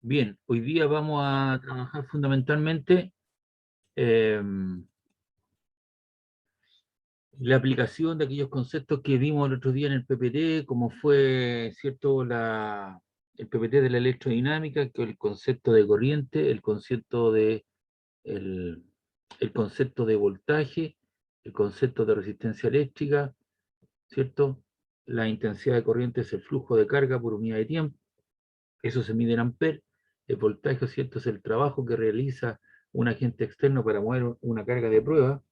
Bien, hoy día vamos a trabajar fundamentalmente eh, la aplicación de aquellos conceptos que vimos el otro día en el PPT, como fue, ¿cierto?, el PPT de la electrodinámica, que el concepto de corriente, el, el concepto de voltaje, el concepto de resistencia eléctrica, ¿cierto? La intensidad de corriente es el flujo de carga por unidad de tiempo. Eso se mide en amperes. El voltaje, ¿cierto?, es el trabajo que realiza un agente externo para mover una carga de prueba,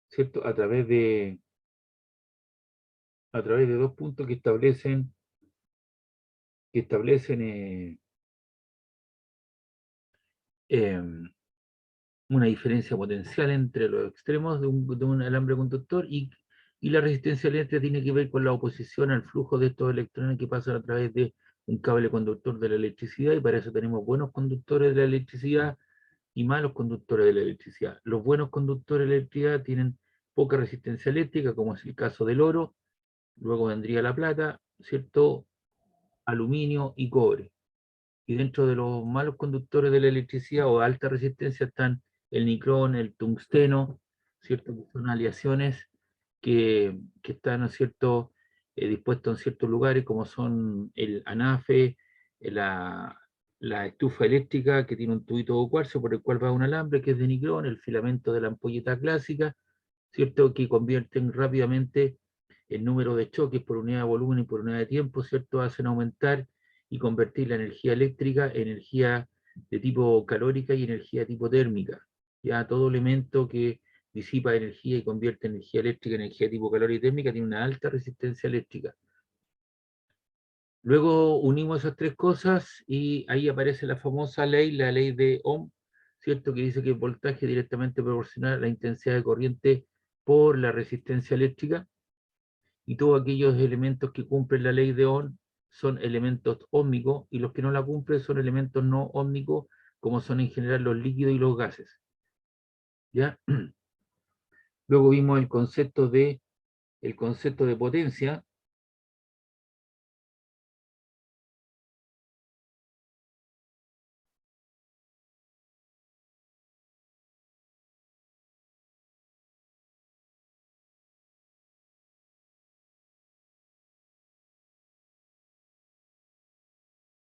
¿cierto?, a través de dos puntos que establecen eh, una diferencia potencial entre los extremos de un alambre conductor y la resistencia eléctrica tiene que ver con la oposición al flujo de estos electrones que pasan a través de un cable conductor de la electricidad, y para eso tenemos buenos conductores de la electricidad y malos conductores de la electricidad. Los buenos conductores de la electricidad tienen poca resistencia eléctrica, como es el caso del oro. Luego vendría la plata, ¿cierto?, aluminio y cobre. Y dentro de los malos conductores de la electricidad o de alta resistencia están el nicrón, el tungsteno, ¿cierto?, que son aleaciones que están, ¿no es cierto?, dispuestos en ciertos lugares, como son el anafe, la, la estufa eléctrica, que tiene un tubito de cuarzo por el cual va un alambre, que es de nicrón, el filamento de la ampolleta clásica, ¿cierto?, que convierten rápidamente el número de choques por unidad de volumen y por unidad de tiempo, ¿cierto?, hacen aumentar y convertir la energía eléctrica en energía de tipo calórica y energía de tipo térmica. Ya todo elemento que disipa energía y convierte energía eléctrica en energía de tipo calórica y térmica tiene una alta resistencia eléctrica. Luego unimos esas tres cosas y ahí aparece la famosa ley, la ley de Ohm, ¿cierto?, que dice que el voltaje directamente proporcional a la intensidad de corriente por la resistencia eléctrica, y todos aquellos elementos que cumplen la ley de Ohm son elementos óhmicos, y los que no la cumplen son elementos no óhmicos, como son en general los líquidos y los gases. ¿Ya? Luego vimos el concepto de potencia.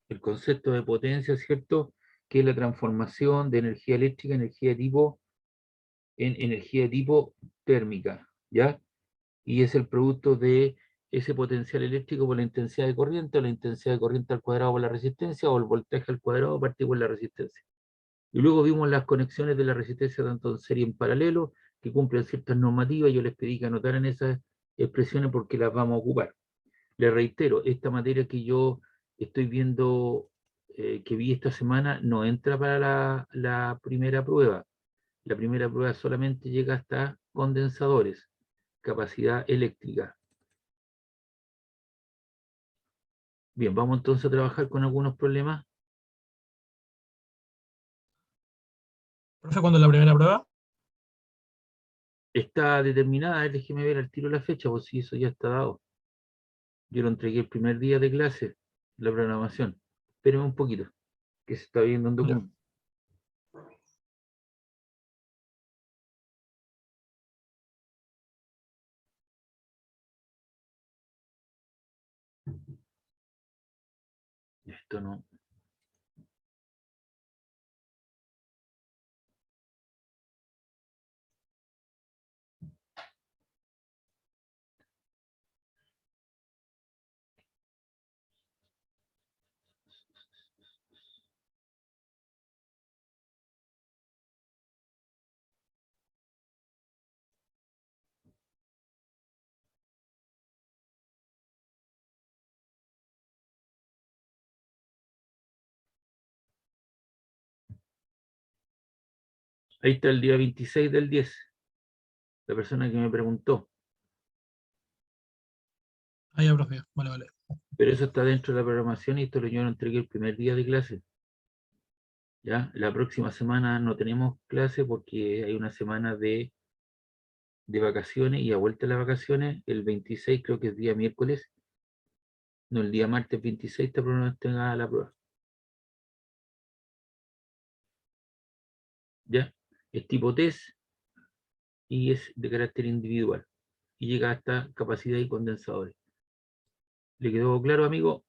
El concepto de potencia, ¿cierto?, que es la transformación de energía eléctrica en energía de tipo térmica, ¿ya? Y es el producto de ese potencial eléctrico por la intensidad de corriente, o la intensidad de corriente al cuadrado por la resistencia, o el voltaje al cuadrado partido por la resistencia. Y luego vimos las conexiones de la resistencia tanto en serie y en paralelo, que cumplen ciertas normativas. Yo les pedí que anotaran esas expresiones porque las vamos a ocupar. Les reitero, esta materia que yo estoy viendo, que vi esta semana, no entra para la primera prueba. La primera prueba solamente llega hasta condensadores, capacidad eléctrica. Bien, vamos entonces a trabajar con algunos problemas. Profe, ¿cuándo es la primera prueba? Está determinada, déjeme ver al tiro la fecha, pues si eso ya está dado. Yo lo entregué el primer día de clase, la programación. Espérenme un poquito, que se está viendo un Ya. documento. Esto no. Ahí está el día 26 del 10, la persona que me preguntó. Ah, ya, profe. Vale, vale. Pero eso está dentro de la programación y esto yo lo entregué el primer día de clase. ¿Ya? La próxima semana no tenemos clase porque hay una semana de vacaciones, y a vuelta de las vacaciones, el 26 creo que es día miércoles, no, el día martes 26 está programada la prueba. ¿ya? Es tipo test y es de carácter individual. Y llega hasta capacidad y condensadores. ¿Le quedó claro, amigo?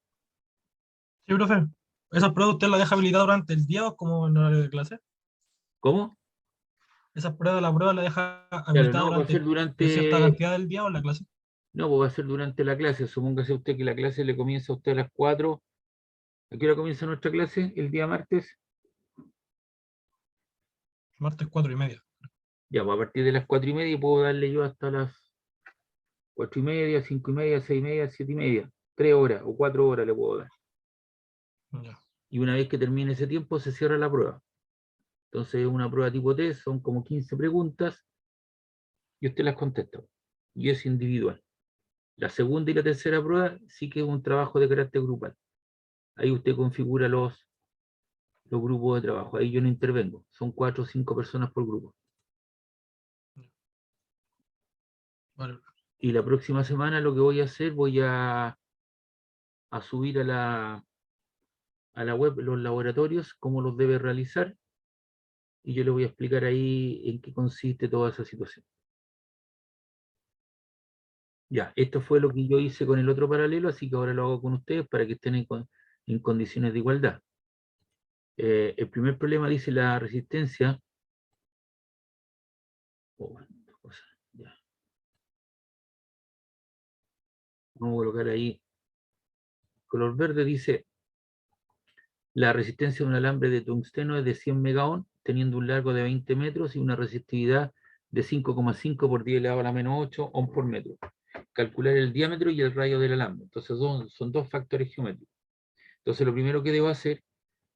Sí, profe. ¿Esas pruebas usted las deja habilitadas durante el día o como en horario de clase? ¿Cómo? ¿Esas pruebas, la prueba la deja Claro, habilitada no, va a ser durante cierta durante, cantidad del día o en la clase? no, pues va a ser durante la clase. Supóngase usted que la clase le comienza a usted a las 4. ¿A qué hora comienza nuestra clase? El día martes. Martes 4:30. Ya, pues a partir de las 4:30 puedo darle yo hasta las 4:30, 5:30, 6:30, 7:30. 3 horas o 4 horas le puedo dar. Ya. Y una vez que termine ese tiempo se cierra la prueba. Entonces es una prueba tipo test, son como 15 preguntas y usted las contesta. Y es individual. La segunda y la tercera prueba sí que es un trabajo de carácter grupal. Ahí usted configura los grupos de trabajo. Ahí yo no intervengo. Son 4 o 5 personas por grupo. Vale. Y la próxima semana lo que voy a hacer, voy a subir a la web los laboratorios, cómo los debe realizar, y yo le voy a explicar ahí en qué consiste toda esa situación. Ya, esto fue lo que yo hice con el otro paralelo, así que ahora lo hago con ustedes para que estén en condiciones de igualdad. El primer problema dice la resistencia. Oh, ya. Vamos a colocar ahí. Color verde dice, la resistencia de un alambre de tungsteno es de 100 megaohm, teniendo un largo de 20 metros y una resistividad de 5,5 por 10 elevado a la menos 8 ohm por metro. Calcular el diámetro y el radio del alambre. Entonces son dos factores geométricos. Entonces lo primero que debo hacer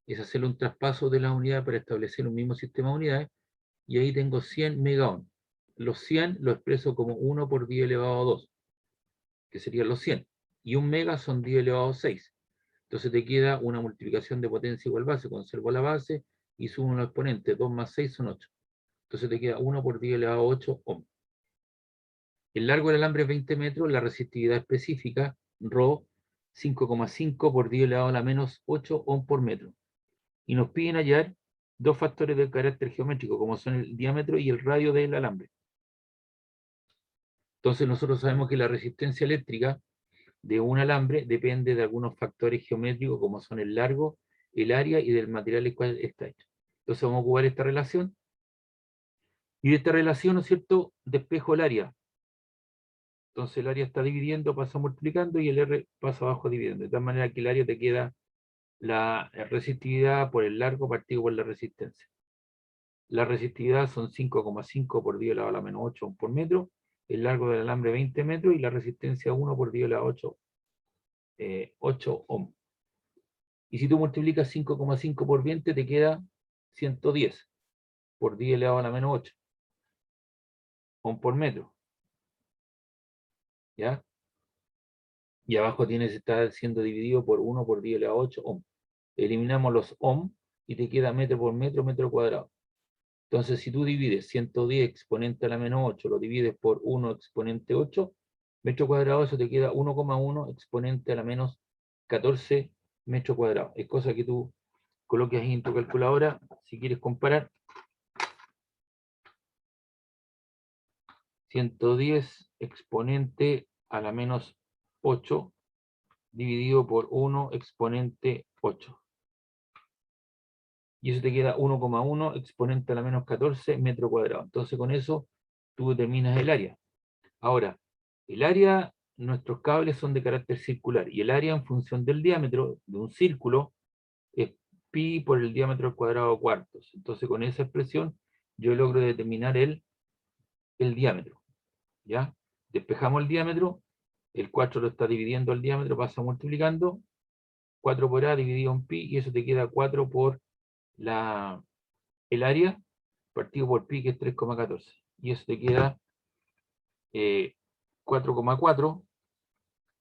es hacer un traspaso de la unidad para establecer un mismo sistema de unidades, y ahí tengo 100 megaohm. Los 100 lo expreso como 1 por 10 elevado a 2, que serían los 100, y 1 mega son 10 elevado a 6. Entonces te queda una multiplicación de potencia igual base, conservo la base y sumo los exponentes, 2 más 6 son 8. Entonces te queda 1 por 10 elevado a 8 ohm. El largo del alambre es 20 metros, la resistividad específica, ρ, 5,5 por 10 elevado a la menos 8 ohm por metro. Y nos piden hallar dos factores de carácter geométrico, como son el diámetro y el radio del alambre. Entonces nosotros sabemos que la resistencia eléctrica de un alambre depende de algunos factores geométricos, como son el largo, el área y del material el cual está hecho. Entonces vamos a ocupar esta relación, y de esta relación, ¿no es cierto?, despejo el área. Entonces el área está dividiendo, pasa multiplicando, y el R pasa abajo dividiendo, de tal manera que el área te queda la resistividad por el largo partido por la resistencia. La resistividad son 5,5 por 10 elevado a la menos 8 por metro, el largo del alambre 20 metros y la resistencia 1 por 10 elevado a 8 ohm. Y si tú multiplicas 5,5 por 20 te queda 110 por 10 elevado a la menos 8 ohm por metro. ¿Ya? Y abajo está siendo dividido por 1 por 10 elevado a 8 ohm. Eliminamos los ohm y te queda metro por metro, metro cuadrado. Entonces, si tú divides 110 exponente a la menos 8, lo divides por 1 exponente 8, metro cuadrado, eso te queda 1,1 exponente a la menos 14 metro cuadrado. Es cosa que tú coloques ahí en tu calculadora, si quieres comparar. 110 exponente a la menos 8 dividido por 1 exponente 8. Y eso te queda 1,1 exponente a la menos 14 metro cuadrado. Entonces con eso tú determinas el área. Ahora, el área, nuestros cables son de carácter circular, y el área en función del diámetro de un círculo es pi por el diámetro al cuadrado cuartos. Entonces con esa expresión yo logro determinar el diámetro. ¿Ya? Despejamos el diámetro, el 4 lo está dividiendo al diámetro, pasa multiplicando, 4 por A dividido en pi, y eso te queda 4 por el área, partido por pi, que es 3,14. Y eso te queda 4,4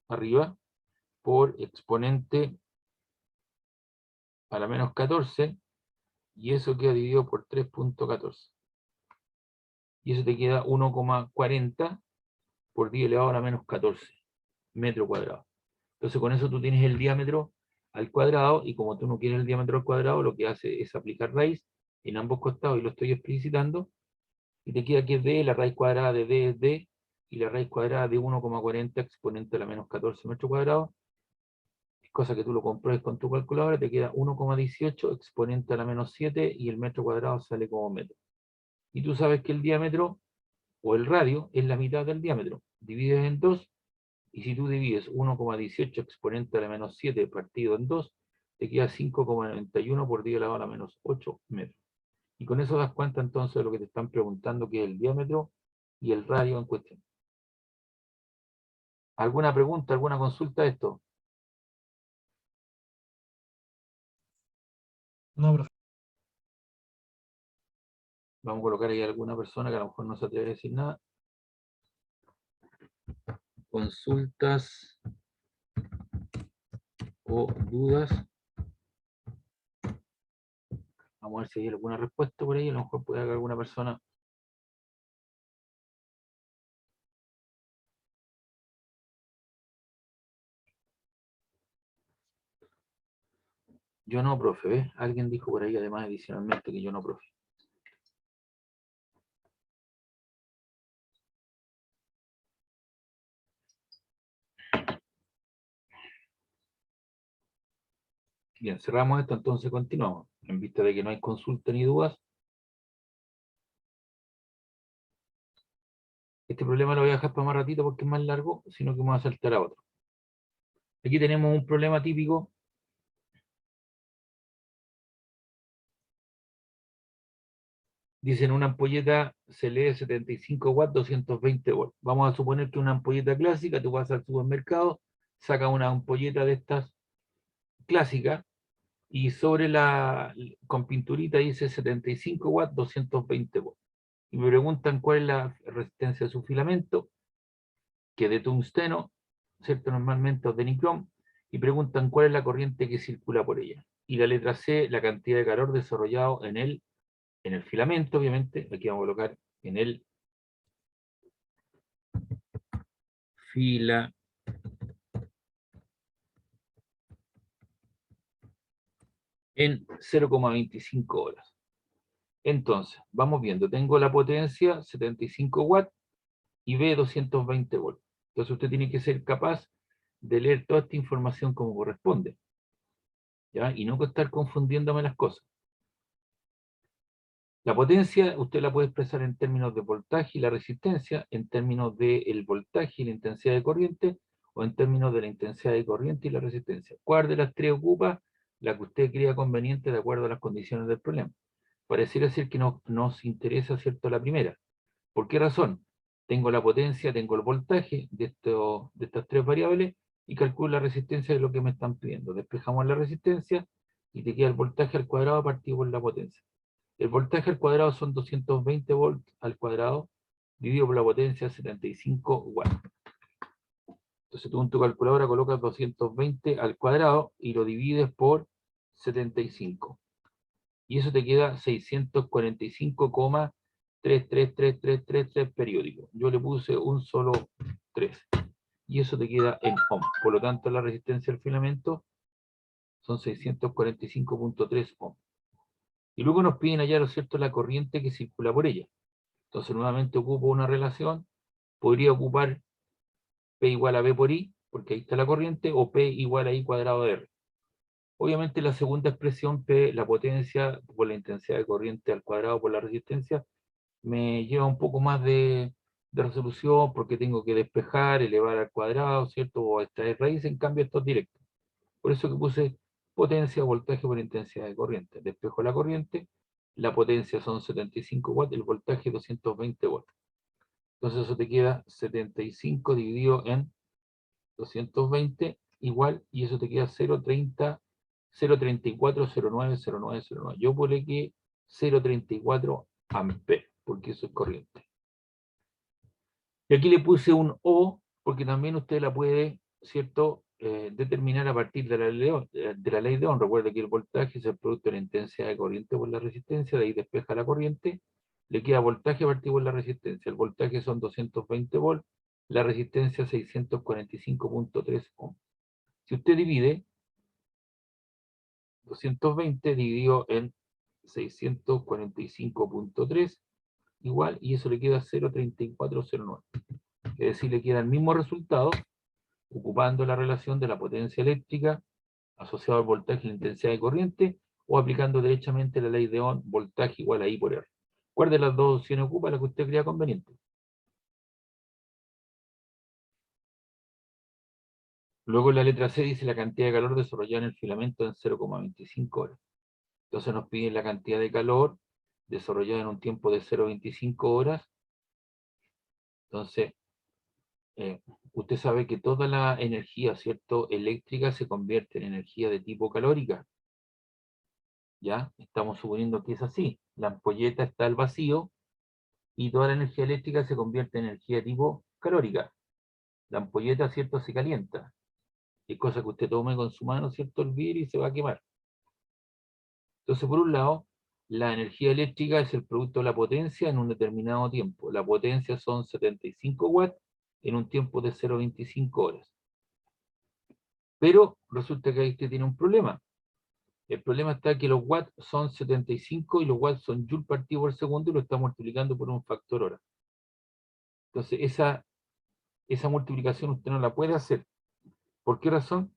arriba por exponente a la menos 14, y eso queda dividido por 3,14. Y eso te queda 1,40 por 10 elevado a la menos 14 metro cuadrado. Entonces con eso tú tienes el diámetro al cuadrado, y como tú no quieres el diámetro al cuadrado, lo que hace es aplicar raíz en ambos costados, y lo estoy explicitando, y te queda que es D, la raíz cuadrada de D es D, y la raíz cuadrada de 1,40 exponente a la menos 14 metros cuadrados, cosa que tú lo compruebes con tu calculadora, te queda 1,18 exponente a la menos 7, y el metro cuadrado sale como metro. Y tú sabes que el diámetro, o el radio, es la mitad del diámetro. Divides en 2, y si tú divides 1,18 exponente a la menos 7 partido en 2, te queda 5,91 por 10 elevado a la menos 8 metros. Y con eso das cuenta entonces de lo que te están preguntando, que es el diámetro y el radio en cuestión. ¿Alguna pregunta, alguna consulta de esto? No, profe. Vamos a colocar ahí a alguna persona que a lo mejor no se atreve a decir nada. Consultas o dudas. Vamos a ver si hay alguna respuesta por ahí. A lo mejor puede haber alguna persona. Yo no, profe, ¿ves? Alguien dijo por ahí además adicionalmente que yo no, profe. Bien, cerramos esto, entonces continuamos. En vista de que no hay consulta ni dudas. Este problema lo voy a dejar para más ratito porque es más largo, sino que vamos a saltar a otro. Aquí tenemos un problema típico. Dicen una ampolleta se lee 75 watts, 220 volts. Vamos a suponer que una ampolleta clásica, tú vas al supermercado, sacas una ampolleta de estas clásicas y sobre con pinturita dice 75 watts, 220 volts. Y me preguntan cuál es la resistencia de su filamento, que es de tungsteno, ¿cierto? Normalmente o de nicrom, y preguntan cuál es la corriente que circula por ella. Y la letra C, la cantidad de calor desarrollado en el filamento, obviamente. Aquí vamos a colocar en el fila en 0,25 horas. Entonces, vamos viendo, tengo la potencia 75 watts y B 220 volts. Entonces usted tiene que ser capaz de leer toda esta información como corresponde, ¿ya? Y no estar confundiéndome las cosas. La potencia usted la puede expresar en términos de voltaje y la resistencia, en términos del voltaje y la intensidad de corriente, o en términos de la intensidad de corriente y la resistencia. ¿Cuál de las tres ocupa? La que usted crea conveniente de acuerdo a las condiciones del problema. Pareciera ser que nos interesa, ¿cierto?, la primera. ¿Por qué razón? Tengo la potencia, tengo el voltaje de estas tres variables y calculo la resistencia de lo que me están pidiendo. Despejamos la resistencia y te queda el voltaje al cuadrado partido por la potencia. El voltaje al cuadrado son 220 volts al cuadrado dividido por la potencia 75 watts. Entonces tú en tu calculadora colocas 220 al cuadrado y lo divides por 75. Y eso te queda 645,333333 periódico. Yo le puse un solo 3. Y eso te queda en ohm. Por lo tanto, la resistencia al filamento son 645,3 ohm. Y luego nos piden hallar, ¿cierto?, la corriente que circula por ella. Entonces nuevamente ocupo una relación. Podría ocupar P igual a B por I, porque ahí está la corriente, o P igual a I cuadrado de R. Obviamente la segunda expresión, P, la potencia por la intensidad de corriente al cuadrado por la resistencia, me lleva un poco más de resolución porque tengo que despejar, elevar al cuadrado, ¿cierto? O extraer raíz, en cambio esto es directo. Por eso que puse potencia, voltaje por intensidad de corriente. Despejo la corriente, la potencia son 75 watts, el voltaje 220 watts. Entonces eso te queda 75 dividido en 220 igual, y eso te queda 0,30, 0,34090909. Yo pone que 0,34 amperes, porque eso es corriente. Y aquí le puse un O, porque también usted la puede, ¿cierto?, determinar a partir de la ley de Ohm. Recuerda que el voltaje es el producto de la intensidad de corriente por la resistencia, de ahí despeja la corriente, le queda voltaje a partir de la resistencia. El voltaje son 220 volts, la resistencia 645,3 ohm. Si usted divide 220 dividido en 645.3 igual, y eso le queda 0,3409. Es decir, le queda el mismo resultado ocupando la relación de la potencia eléctrica asociada al voltaje y la intensidad de corriente, o aplicando derechamente la ley de Ohm, voltaje igual a I por R. ¿Cuál de las dos opciones ocupa? La que usted crea conveniente. Luego la letra C dice la cantidad de calor desarrollada en el filamento en 0,25 horas. Entonces nos piden la cantidad de calor desarrollada en un tiempo de 0,25 horas. Entonces, usted sabe que toda la energía, ¿cierto?, eléctrica se convierte en energía de tipo calórica. ¿Ya? Estamos suponiendo que es así. La ampolleta está al vacío y toda la energía eléctrica se convierte en energía de tipo calórica. La ampolleta, ¿cierto?, se calienta. Es cosa que usted tome con su mano, ¿cierto?, el vidrio y se va a quemar. Entonces, por un lado, la energía eléctrica es el producto de la potencia en un determinado tiempo. La potencia son 75 watts en un tiempo de 0,25 horas. Pero resulta que ahí usted tiene un problema. El problema está que los watts son 75 y los watts son joule partido por segundo y lo está multiplicando por un factor hora. Entonces, esa multiplicación usted no la puede hacer. ¿Por qué razón?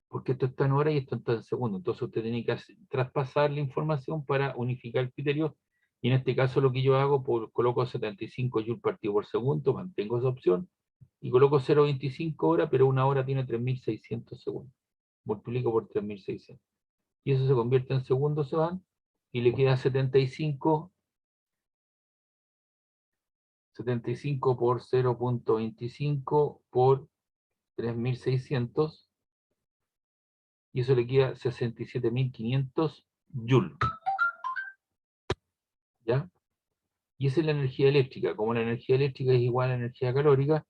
Porque esto está en hora y esto está en segundo. Entonces usted tiene que traspasar la información para unificar el criterio. Y en este caso lo que yo hago, coloco 75 joules partido por segundo, mantengo esa opción, y coloco 0,25 horas, pero una hora tiene 3.600 segundos. Multiplico por 3.600. Y eso se convierte en segundos, se van, y le queda 75 por 0,25 por 3.600, y eso le queda 67.500 joules. ¿Ya? Y esa es la energía eléctrica. Como la energía eléctrica es igual a la energía calórica,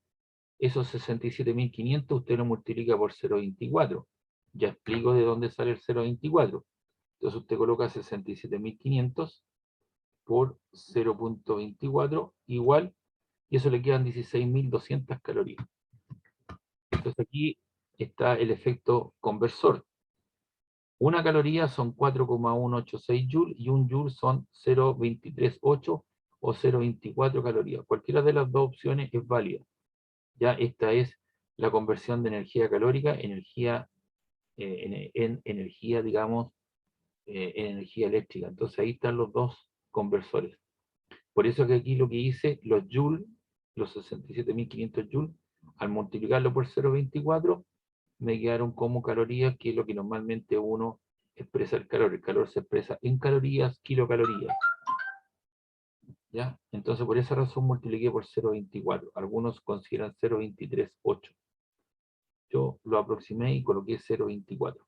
esos 67.500 usted lo multiplica por 0,24. Ya explico de dónde sale el 0,24. Entonces usted coloca 67.500 por 0,24 igual, y eso le quedan 16.200 calorías. Entonces aquí está el efecto conversor. Una caloría son 4,186 joules y un joule son 0,238 o 0,24 calorías. Cualquiera de las dos opciones es válida. Ya esta es la conversión de energía calórica en energía, digamos, en energía eléctrica. Entonces ahí están los dos conversores. Por eso que aquí lo que hice, los joules, los 67.500 joules, al multiplicarlo por 0,24, me quedaron como calorías, que es lo que normalmente uno expresa el calor. El calor se expresa en calorías, kilocalorías. ¿Ya? Entonces por esa razón multipliqué por 0,24. Algunos consideran 0,238. Yo lo aproximé y coloqué 0,24.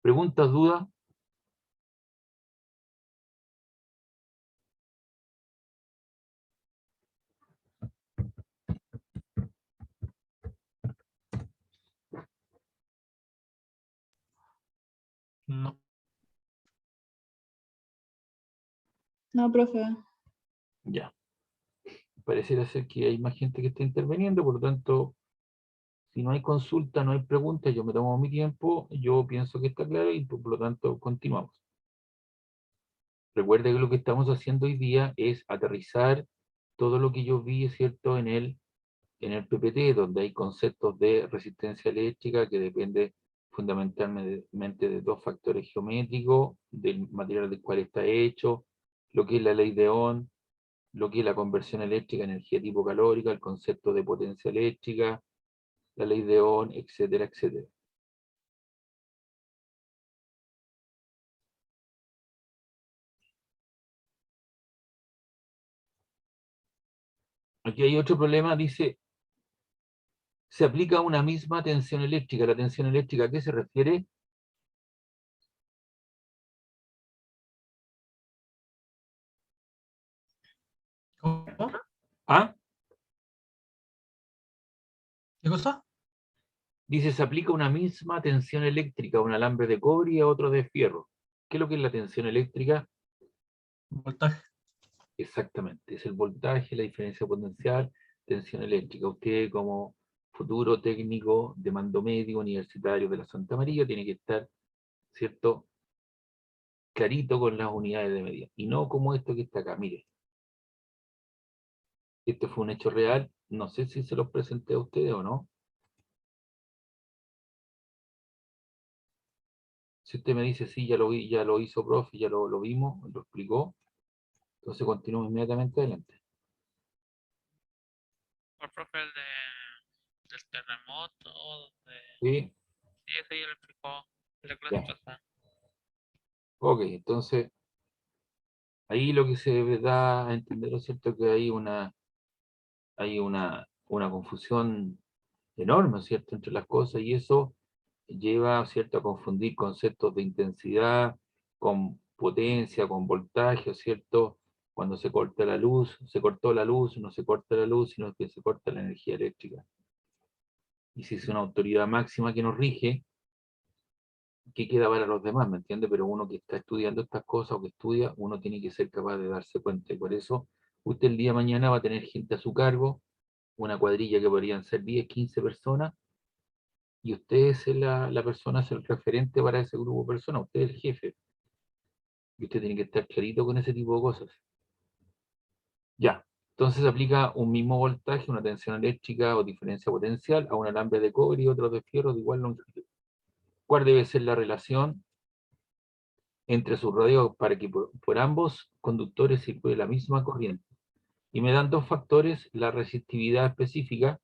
¿Preguntas, dudas? No. No, profe. Ya. Pareciera ser que hay más gente que está interviniendo, por lo tanto, si no hay consulta, no hay pregunta, yo me tomo mi tiempo, yo pienso que está claro y por lo tanto continuamos. Recuerde que lo que estamos haciendo hoy día es aterrizar todo lo que yo vi, ¿cierto?, en el PPT, donde hay conceptos de resistencia eléctrica que depende fundamentalmente de dos factores geométricos, del material del cual está hecho, lo que es la ley de Ohm, lo que es la conversión eléctrica en energía tipo calórica, el concepto de potencia eléctrica, la ley de Ohm, etcétera, etcétera. Aquí hay otro problema, dice, se aplica una misma tensión eléctrica. ¿La tensión eléctrica a qué se refiere? ¿Cómo? ¿Ah? ¿Qué cosa? Dice, se aplica una misma tensión eléctrica a un alambre de cobre y a otro de fierro. ¿Qué es lo que es la tensión eléctrica? Voltaje. Exactamente, es el voltaje, la diferencia potencial, tensión eléctrica. Usted como futuro técnico de mando medio universitario de la Santa María tiene que estar, ¿cierto?, clarito con las unidades de medida. Y no como esto que está acá, mire. Este fue un hecho real. No sé si se los presenté a ustedes o no. Si usted me dice, sí, ya lo vi, ya lo hizo, profe, ya lo vimos, lo explicó, entonces continuamos inmediatamente adelante. Por profe, el del terremoto, ¿Sí? sí, ese ya lo explicó en la clase Ya. pasada. Ok, entonces, ahí lo que se da a entender, ¿no es cierto?, que hay una confusión enorme, ¿cierto?, entre las cosas, y eso lleva, ¿cierto?, a confundir conceptos de intensidad con potencia, con voltaje, ¿cierto? Cuando se corta la luz, se cortó la luz, no se corta la luz, sino que se corta la energía eléctrica. Y si es una autoridad máxima que nos rige, ¿qué queda para los demás? ¿Me entiende? Pero uno que está estudiando estas cosas o que estudia, uno tiene que ser capaz de darse cuenta. Y por eso, usted el día de mañana va a tener gente a su cargo, una cuadrilla que podrían ser 10, 15 personas, y usted es la persona, es el referente para ese grupo de personas, usted es el jefe. Y usted tiene que estar clarito con ese tipo de cosas. Ya, entonces aplica un mismo voltaje, una tensión eléctrica o diferencia potencial a un alambre de cobre y otro de fierro de igual longitud. ¿Cuál debe ser la relación entre sus radios para que por ambos conductores circule la misma corriente? Y me dan dos factores: la resistividad específica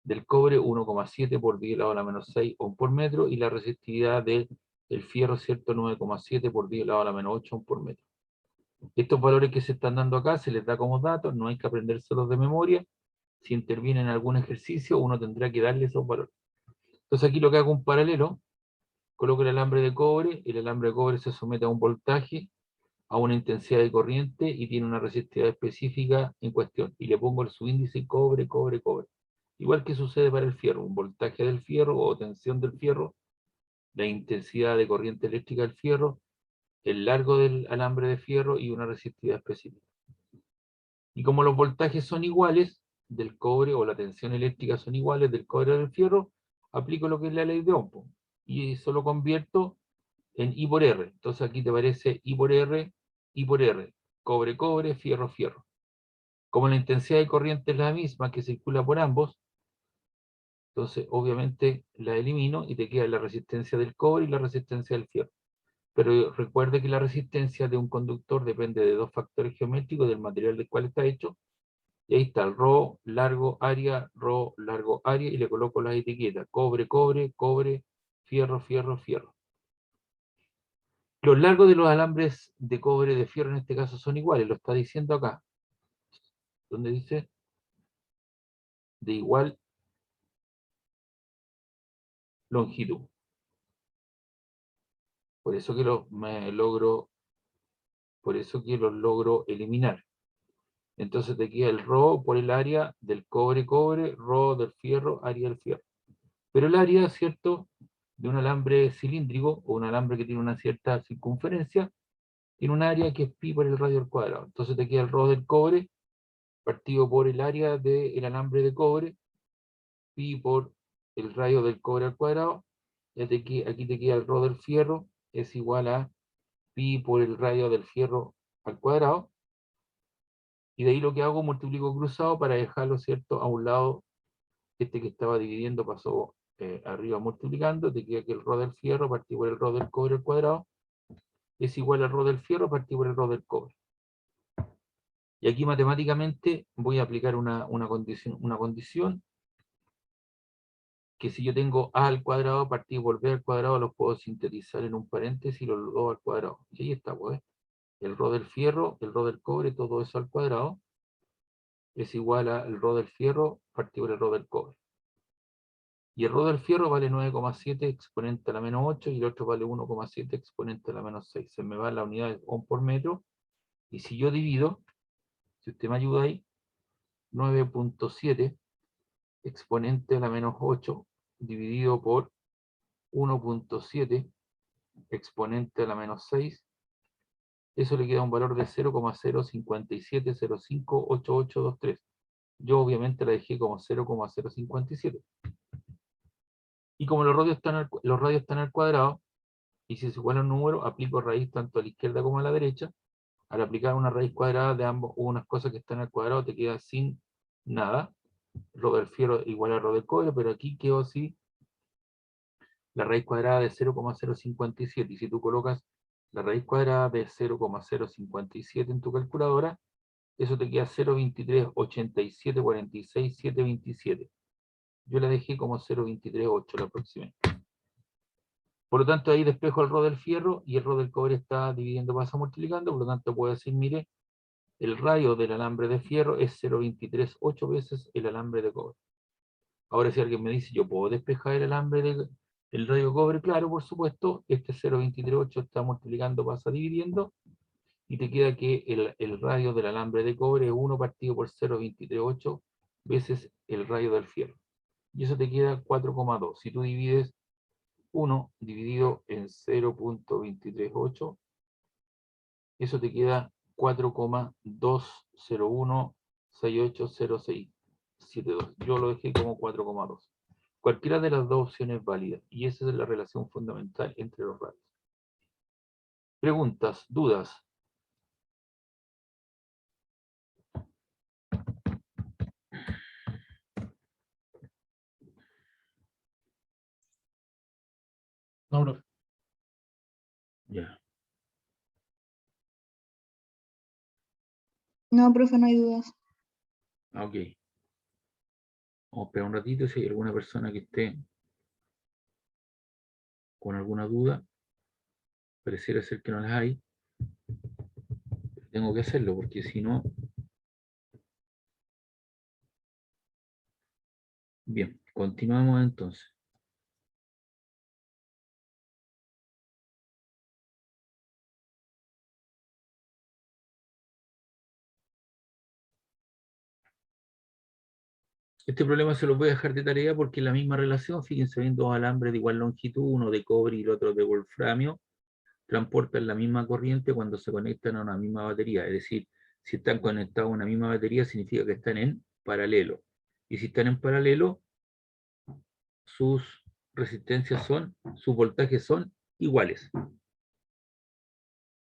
del cobre 1,7 por 10 elevado a la menos 6 ohm por metro, y la resistividad del fierro, ¿cierto?, 9,7 por 10 elevado a la menos 8 ohm por metro. Estos valores que se están dando acá se les da como datos, no hay que aprendérselos de memoria. Si interviene en algún ejercicio, uno tendrá que darle esos valores. Entonces aquí lo que hago un paralelo, coloco el alambre de cobre, y el alambre de cobre se somete a un voltaje, a una intensidad de corriente y tiene una resistividad específica en cuestión. Y le pongo el subíndice cobre, cobre, cobre. Igual que sucede para el fierro, un voltaje del fierro o tensión del fierro, la intensidad de corriente eléctrica del fierro, el largo del alambre de fierro y una resistividad específica. Y como los voltajes son iguales del cobre, o la tensión eléctrica son iguales del cobre o del fierro, aplico lo que es la ley de Ohm, y eso lo convierto en I por R. Entonces aquí te aparece I por R, cobre, cobre, fierro, fierro. Como la intensidad de corriente es la misma que circula por ambos, entonces obviamente la elimino y te queda la resistencia del cobre y la resistencia del fierro. Pero recuerde que la resistencia de un conductor depende de dos factores geométricos del material del cual está hecho. Y ahí está el ρ largo área, ρ largo área, y le coloco las etiquetas: cobre, cobre, cobre, fierro, fierro, fierro. Los largos de los alambres de cobre, de fierro en este caso, son iguales, lo está diciendo acá, donde dice de igual longitud. Por eso que por eso que los logro eliminar. Entonces te queda el ρ por el área del cobre, cobre, ρ del fierro, área del fierro. Pero el área, ¿cierto?, de un alambre cilíndrico o un alambre que tiene una cierta circunferencia, tiene un área que es pi por el radio al cuadrado. Entonces te queda el ρ del cobre partido por el área del alambre de cobre, pi por el radio del cobre al cuadrado. Y aquí te queda el ρ del fierro, es igual a pi por el radio del fierro al cuadrado. Y de ahí lo que hago, multiplico cruzado para dejarlo, ¿cierto?, a un lado. Este que estaba dividiendo pasó arriba multiplicando, te queda que el ρ del fierro partido por el ρ del cobre al cuadrado es igual al ρ del fierro partido por el ρ del cobre. Y aquí matemáticamente voy a aplicar una condición, que si yo tengo a al cuadrado partido por b al cuadrado, los puedo sintetizar en un paréntesis, los dos al cuadrado. Y ahí está, pues. El ρ del fierro, el ρ del cobre, todo eso al cuadrado, es igual al ρ del fierro partido por el ρ del cobre. Y el ρ del fierro vale 9,7 exponente a la menos 8, y el otro vale 1,7 exponente a la menos 6. Se me va la unidad de ohm por metro, y si yo divido, si usted me ayuda ahí, 9,7 exponente a la menos 8 dividido por 1,7 exponente a la menos 6, eso le queda un valor de 0,057058823. Yo obviamente la dejé como 0,057. Y como los radios están al cuadrado, Y si es igual a un número, aplico raíz tanto a la izquierda como a la derecha. Al aplicar una raíz cuadrada de ambos, unas cosas que están al cuadrado, te queda sin nada. Rho del fierro igual a rho del cobre, pero aquí quedó así la raíz cuadrada de 0,057. Y si tú colocas la raíz cuadrada de 0,057 en tu calculadora, eso te queda 0,238746,727. Yo la dejé como 0,238 la aproximé. Por lo tanto, ahí despejo el rho del fierro y el rho del cobre está dividiendo, pasa multiplicando. Por lo tanto, puedo decir, mire, el radio del alambre de fierro es 0,238 veces el alambre de cobre. Ahora, si alguien me dice, ¿yo puedo despejar el alambre del radio cobre? Claro, por supuesto, este 0,238 está multiplicando, pasa dividiendo, y te queda que el radio del alambre de cobre es 1 partido por 0,238 veces el radio del fierro. Y eso te queda 4,2. Si tú divides 1 dividido en 0,238, eso te queda 4,201680672. Yo lo dejé como 4,2. Cualquiera de las dos opciones es válida, y esa es la relación fundamental entre los radios. Preguntas, dudas. No, profe. Ya. No, profe, no hay dudas. Ok. Vamos a esperar un ratito si hay alguna persona que esté con alguna duda. Pareciera ser que no las hay. Tengo que hacerlo porque si no... Bien, continuamos entonces. Este problema se lo voy a dejar de tarea porque es la misma relación. Fíjense, viendo dos alambres de igual longitud, uno de cobre y el otro de wolframio, transportan la misma corriente cuando se conectan a una misma batería. Es decir, si están conectados a una misma batería, significa que están en paralelo. Y si están en paralelo, sus resistencias son, sus voltajes son iguales.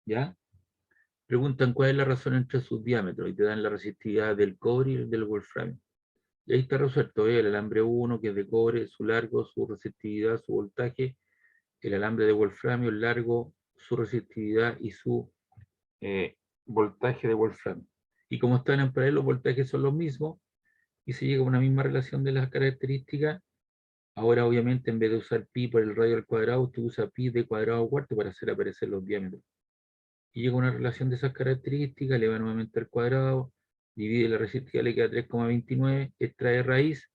¿Ya? Preguntan cuál es la razón entre sus diámetros y te dan la resistividad del cobre y del wolframio. Y ahí está resuelto, el alambre 1, que es de cobre, su largo, su resistividad, su voltaje, el alambre de wolframio, el largo, su resistividad y su voltaje de wolframio. Y como están en paralelo, los voltajes son los mismos, y se llega a una misma relación de las características. Ahora, obviamente, en vez de usar pi por el radio al cuadrado, usted usa pi de cuadrado cuarto para hacer aparecer los diámetros. Y llega a una relación de esas características, le va nuevamente al cuadrado, divide la resistividad, le queda 3,29, extrae raíz,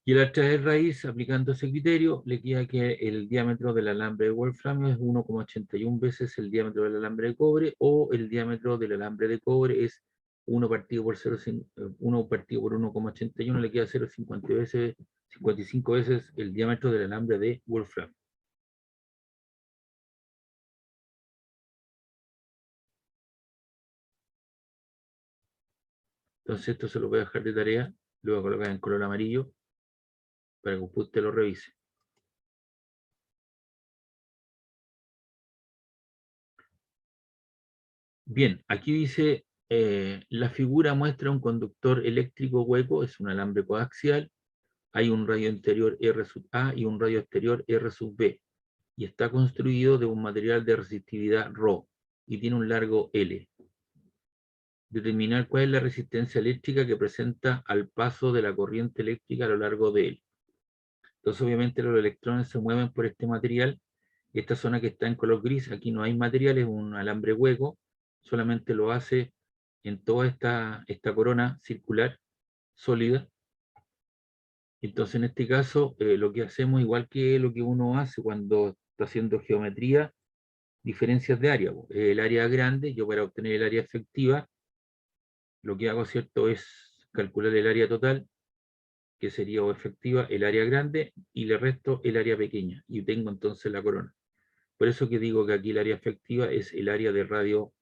y al extraer raíz, aplicando ese criterio, le queda que el diámetro del alambre de wolframio es 1,81 veces el diámetro del alambre de cobre, o el diámetro del alambre de cobre es 1 partido por 1,81, le queda 0,55 veces el diámetro del alambre de wolframio. Entonces esto se lo voy a dejar de tarea, lo voy a colocar en color amarillo para que usted lo revise. Bien, aquí dice, la figura muestra un conductor eléctrico hueco, es un alambre coaxial, hay un radio interior R sub A y un radio exterior R sub B, y está construido de un material de resistividad Rho, y tiene un largo L. Determinar cuál es la resistencia eléctrica que presenta al paso de la corriente eléctrica a lo largo de él. Entonces, obviamente, los electrones se mueven por este material. Esta zona que está en color gris, aquí no hay material, es un alambre hueco, solamente lo hace en toda esta corona circular sólida. Entonces, en este caso, lo que hacemos, igual que lo que uno hace cuando está haciendo geometría, diferencias de área. El área grande, yo para obtener el área efectiva, lo que hago, ¿cierto?, es calcular el área total, que sería o efectiva el área grande, y le resto el área pequeña, y tengo entonces la corona. Por eso que digo que aquí el área efectiva es el área de radio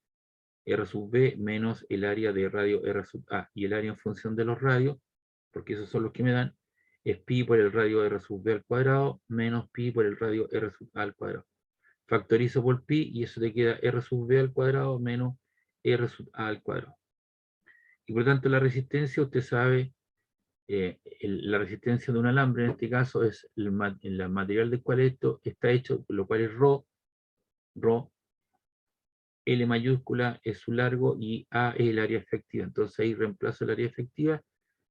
R sub B menos el área de radio R sub A, y el área en función de los radios, porque esos son los que me dan, es pi por el radio R sub B al cuadrado menos pi por el radio R sub A al cuadrado. Factorizo por pi y eso te queda R sub B al cuadrado menos R sub A al cuadrado. Y por tanto la resistencia, usted sabe, la resistencia de un alambre en este caso es el material del cual esto está hecho, lo cual es ρ, L mayúscula es su largo y A es el área efectiva. Entonces ahí reemplazo el área efectiva,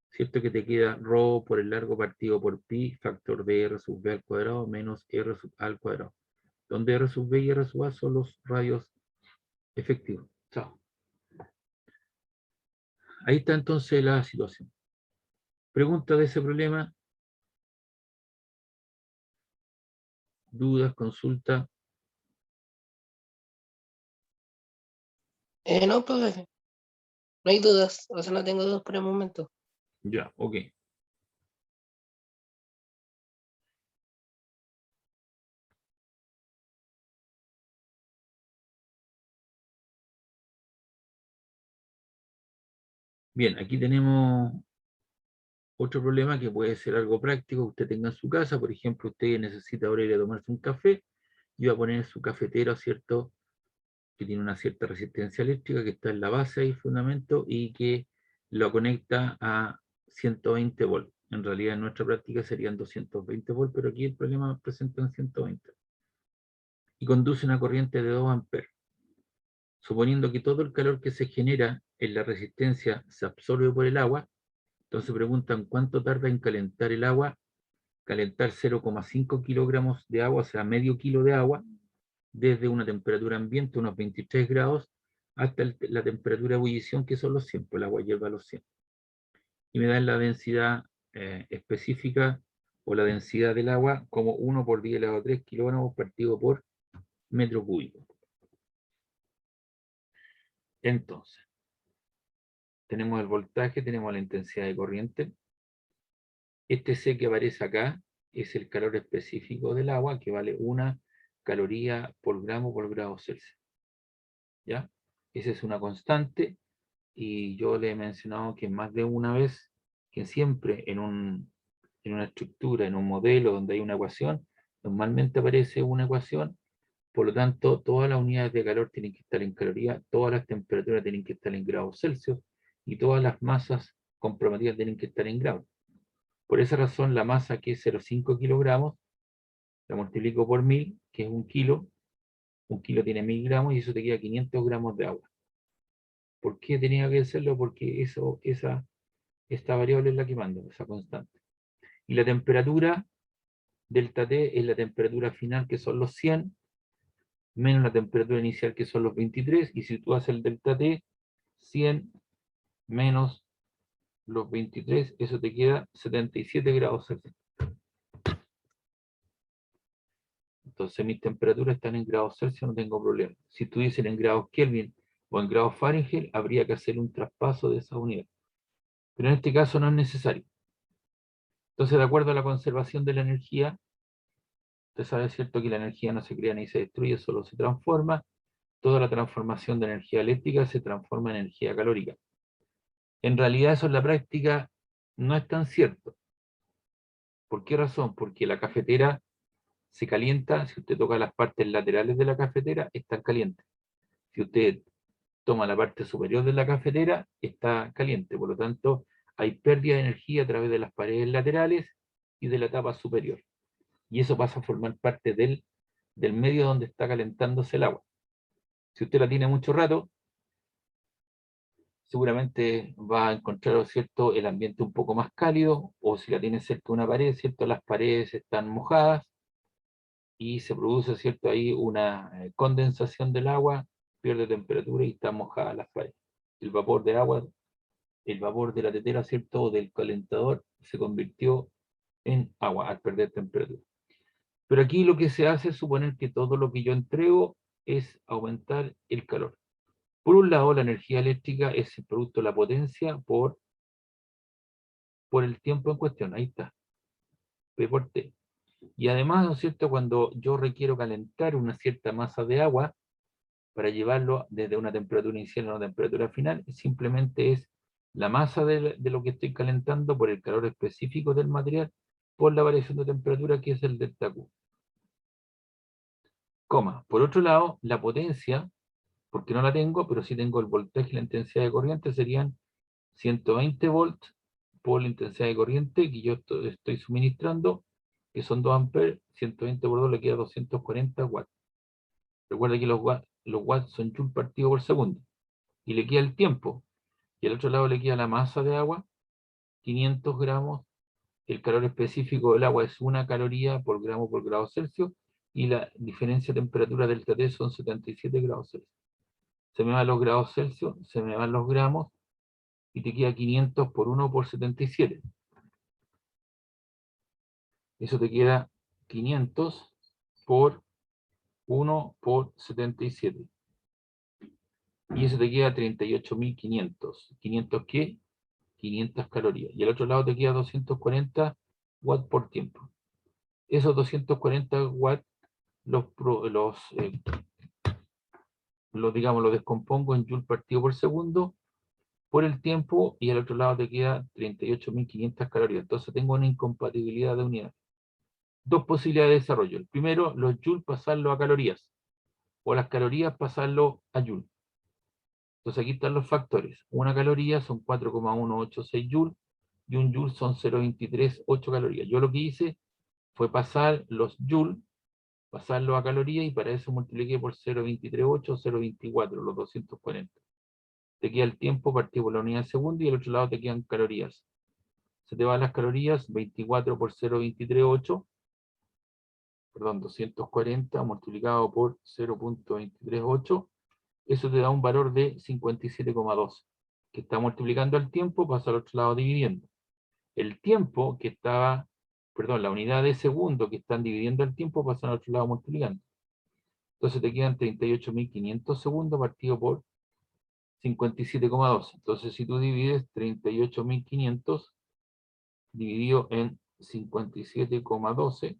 ¿cierto? Que te queda ρ por el largo partido por pi, factor de R sub B al cuadrado menos R sub A al cuadrado. Donde R sub B y R sub A son los radios efectivos. Chao. Ahí está entonces la situación. Pregunta de ese problema. Dudas, consulta. No, profe, no hay dudas, o sea, no tengo dudas por el momento. Ya, ok. Bien, aquí tenemos otro problema que puede ser algo práctico que usted tenga en su casa. Por ejemplo, usted necesita ahora ir a tomarse un café y va a poner su cafetero, ¿cierto? Que tiene una cierta resistencia eléctrica que está en la base y fundamento y que lo conecta a 120 volts. En realidad en nuestra práctica serían 220 volts, pero aquí el problema presenta en 120. Y conduce una corriente de 2 amperes. Suponiendo que todo el calor que se genera en la resistencia se absorbe por el agua, entonces preguntan cuánto tarda en calentar el agua, calentar 0,5 kilogramos de agua, o sea, medio kilo de agua, desde una temperatura ambiente, unos 23 grados, hasta la temperatura de ebullición, que son los 100, pues el agua hierve a los 100. Y me dan la densidad específica, o la densidad del agua, como 1 por 10 elevado a 3 kilogramos partido por metro cúbico. Entonces, tenemos el voltaje, tenemos la intensidad de corriente. Este C que aparece acá es el calor específico del agua, que vale 1 caloría por grado Celsius. ¿Ya? Esa es una constante, y yo le he mencionado que más de una vez, que siempre en una estructura, en un modelo donde hay una ecuación, normalmente aparece una ecuación. Por lo tanto, todas las unidades de calor tienen que estar en calorías, todas las temperaturas tienen que estar en grados Celsius, y todas las masas comprometidas tienen que estar en grados. Por esa razón, la masa, que es 0,5 kilogramos, la multiplico por 1000, que es 1 kilo. 1 kilo tiene 1000 gramos y eso te queda 500 gramos de agua. ¿Por qué tenía que hacerlo? Porque esta variable es la que manda, esa constante. Y la temperatura, delta T, es la temperatura final, que son los 100, menos la temperatura inicial, que son los 23, y si tú haces el delta T, 100 menos los 23, eso te queda 77 grados Celsius. Entonces mis temperaturas están en grados Celsius, no tengo problema. Si estuviesen en grados Kelvin o en grados Fahrenheit, habría que hacer un traspaso de esa unidad. Pero en este caso no es necesario. Entonces, de acuerdo a la conservación de la energía, usted sabe, ¿cierto?, que la energía no se crea ni se destruye, solo se transforma. Toda la transformación de energía eléctrica se transforma en energía calórica. En realidad eso en la práctica no es tan cierto. ¿Por qué razón? Porque la cafetera se calienta, si usted toca las partes laterales de la cafetera, están calientes. Si usted toma la parte superior de la cafetera, está caliente. Por lo tanto, hay pérdida de energía a través de las paredes laterales y de la tapa superior. Y eso pasa a formar parte del medio donde está calentándose el agua. Si usted la tiene mucho rato, seguramente va a encontrar, ¿cierto?, el ambiente un poco más cálido, o si la tiene cerca de una pared, ¿cierto?, las paredes están mojadas y se produce, ¿cierto?, ahí una condensación del agua, pierde temperatura y están mojadas las paredes. El vapor de agua, el vapor de la tetera, ¿cierto?, o del calentador, se convirtió en agua al perder temperatura. Pero aquí lo que se hace es suponer que todo lo que yo entrego es aumentar el calor. Por un lado, la energía eléctrica es el producto de la potencia por el tiempo en cuestión. Ahí está, P por T. Y además, ¿no es cierto?, cuando yo requiero calentar una cierta masa de agua para llevarlo desde una temperatura inicial a una temperatura final, simplemente es la masa de lo que estoy calentando por el calor específico del material, por la variación de temperatura, que es el delta Q. coma. Por otro lado, la potencia, porque no la tengo, pero sí tengo el voltaje y la intensidad de corriente, serían 120 volts por la intensidad de corriente que yo estoy suministrando, que son 2 amperes, 120 por 2 le queda 240 watts. Recuerda que los watts son joule partido por segundo. Y le queda el tiempo. Y al otro lado le queda la masa de agua, 500 gramos. El calor específico del agua es 1 caloría por gramo por grado Celsius. Y la diferencia de temperatura delta T son 77 grados Celsius. Se me van los grados Celsius, se me van los gramos, y te queda 500 por 1 por 77. Eso te queda 500 por 1 por 77. Y eso te queda 38.500. ¿500 qué? 500 calorías. Y al otro lado te queda 240 watts por tiempo. Esos 240 watts digamos, los descompongo en joule partido por segundo por el tiempo, y al otro lado te queda 38.500 calorías. Entonces tengo una incompatibilidad de unidades. Dos posibilidades de desarrollo. El primero, los joules pasarlo a calorías, o las calorías pasarlo a joule. Entonces aquí están los factores. Una caloría son 4,186 joules, y un joule son 0,238 calorías. Yo lo que hice fue pasar los joules, pasarlo a calorías, y para eso multipliqué por 0,238 o 0,24, los 240. Te queda el tiempo partido por la unidad de segundo, y al otro lado te quedan calorías. Se te van las calorías, 24 por 0,238, perdón, 240 multiplicado por 0,238, eso te da un valor de 57,2, que está multiplicando el tiempo, pasa al otro lado dividiendo. El tiempo que estaba, perdón, la unidad de segundo que están dividiendo el tiempo, pasa al otro lado multiplicando. Entonces te quedan 38.500 segundos partido por 57,2. Entonces si tú divides 38.500 dividido en 57,12,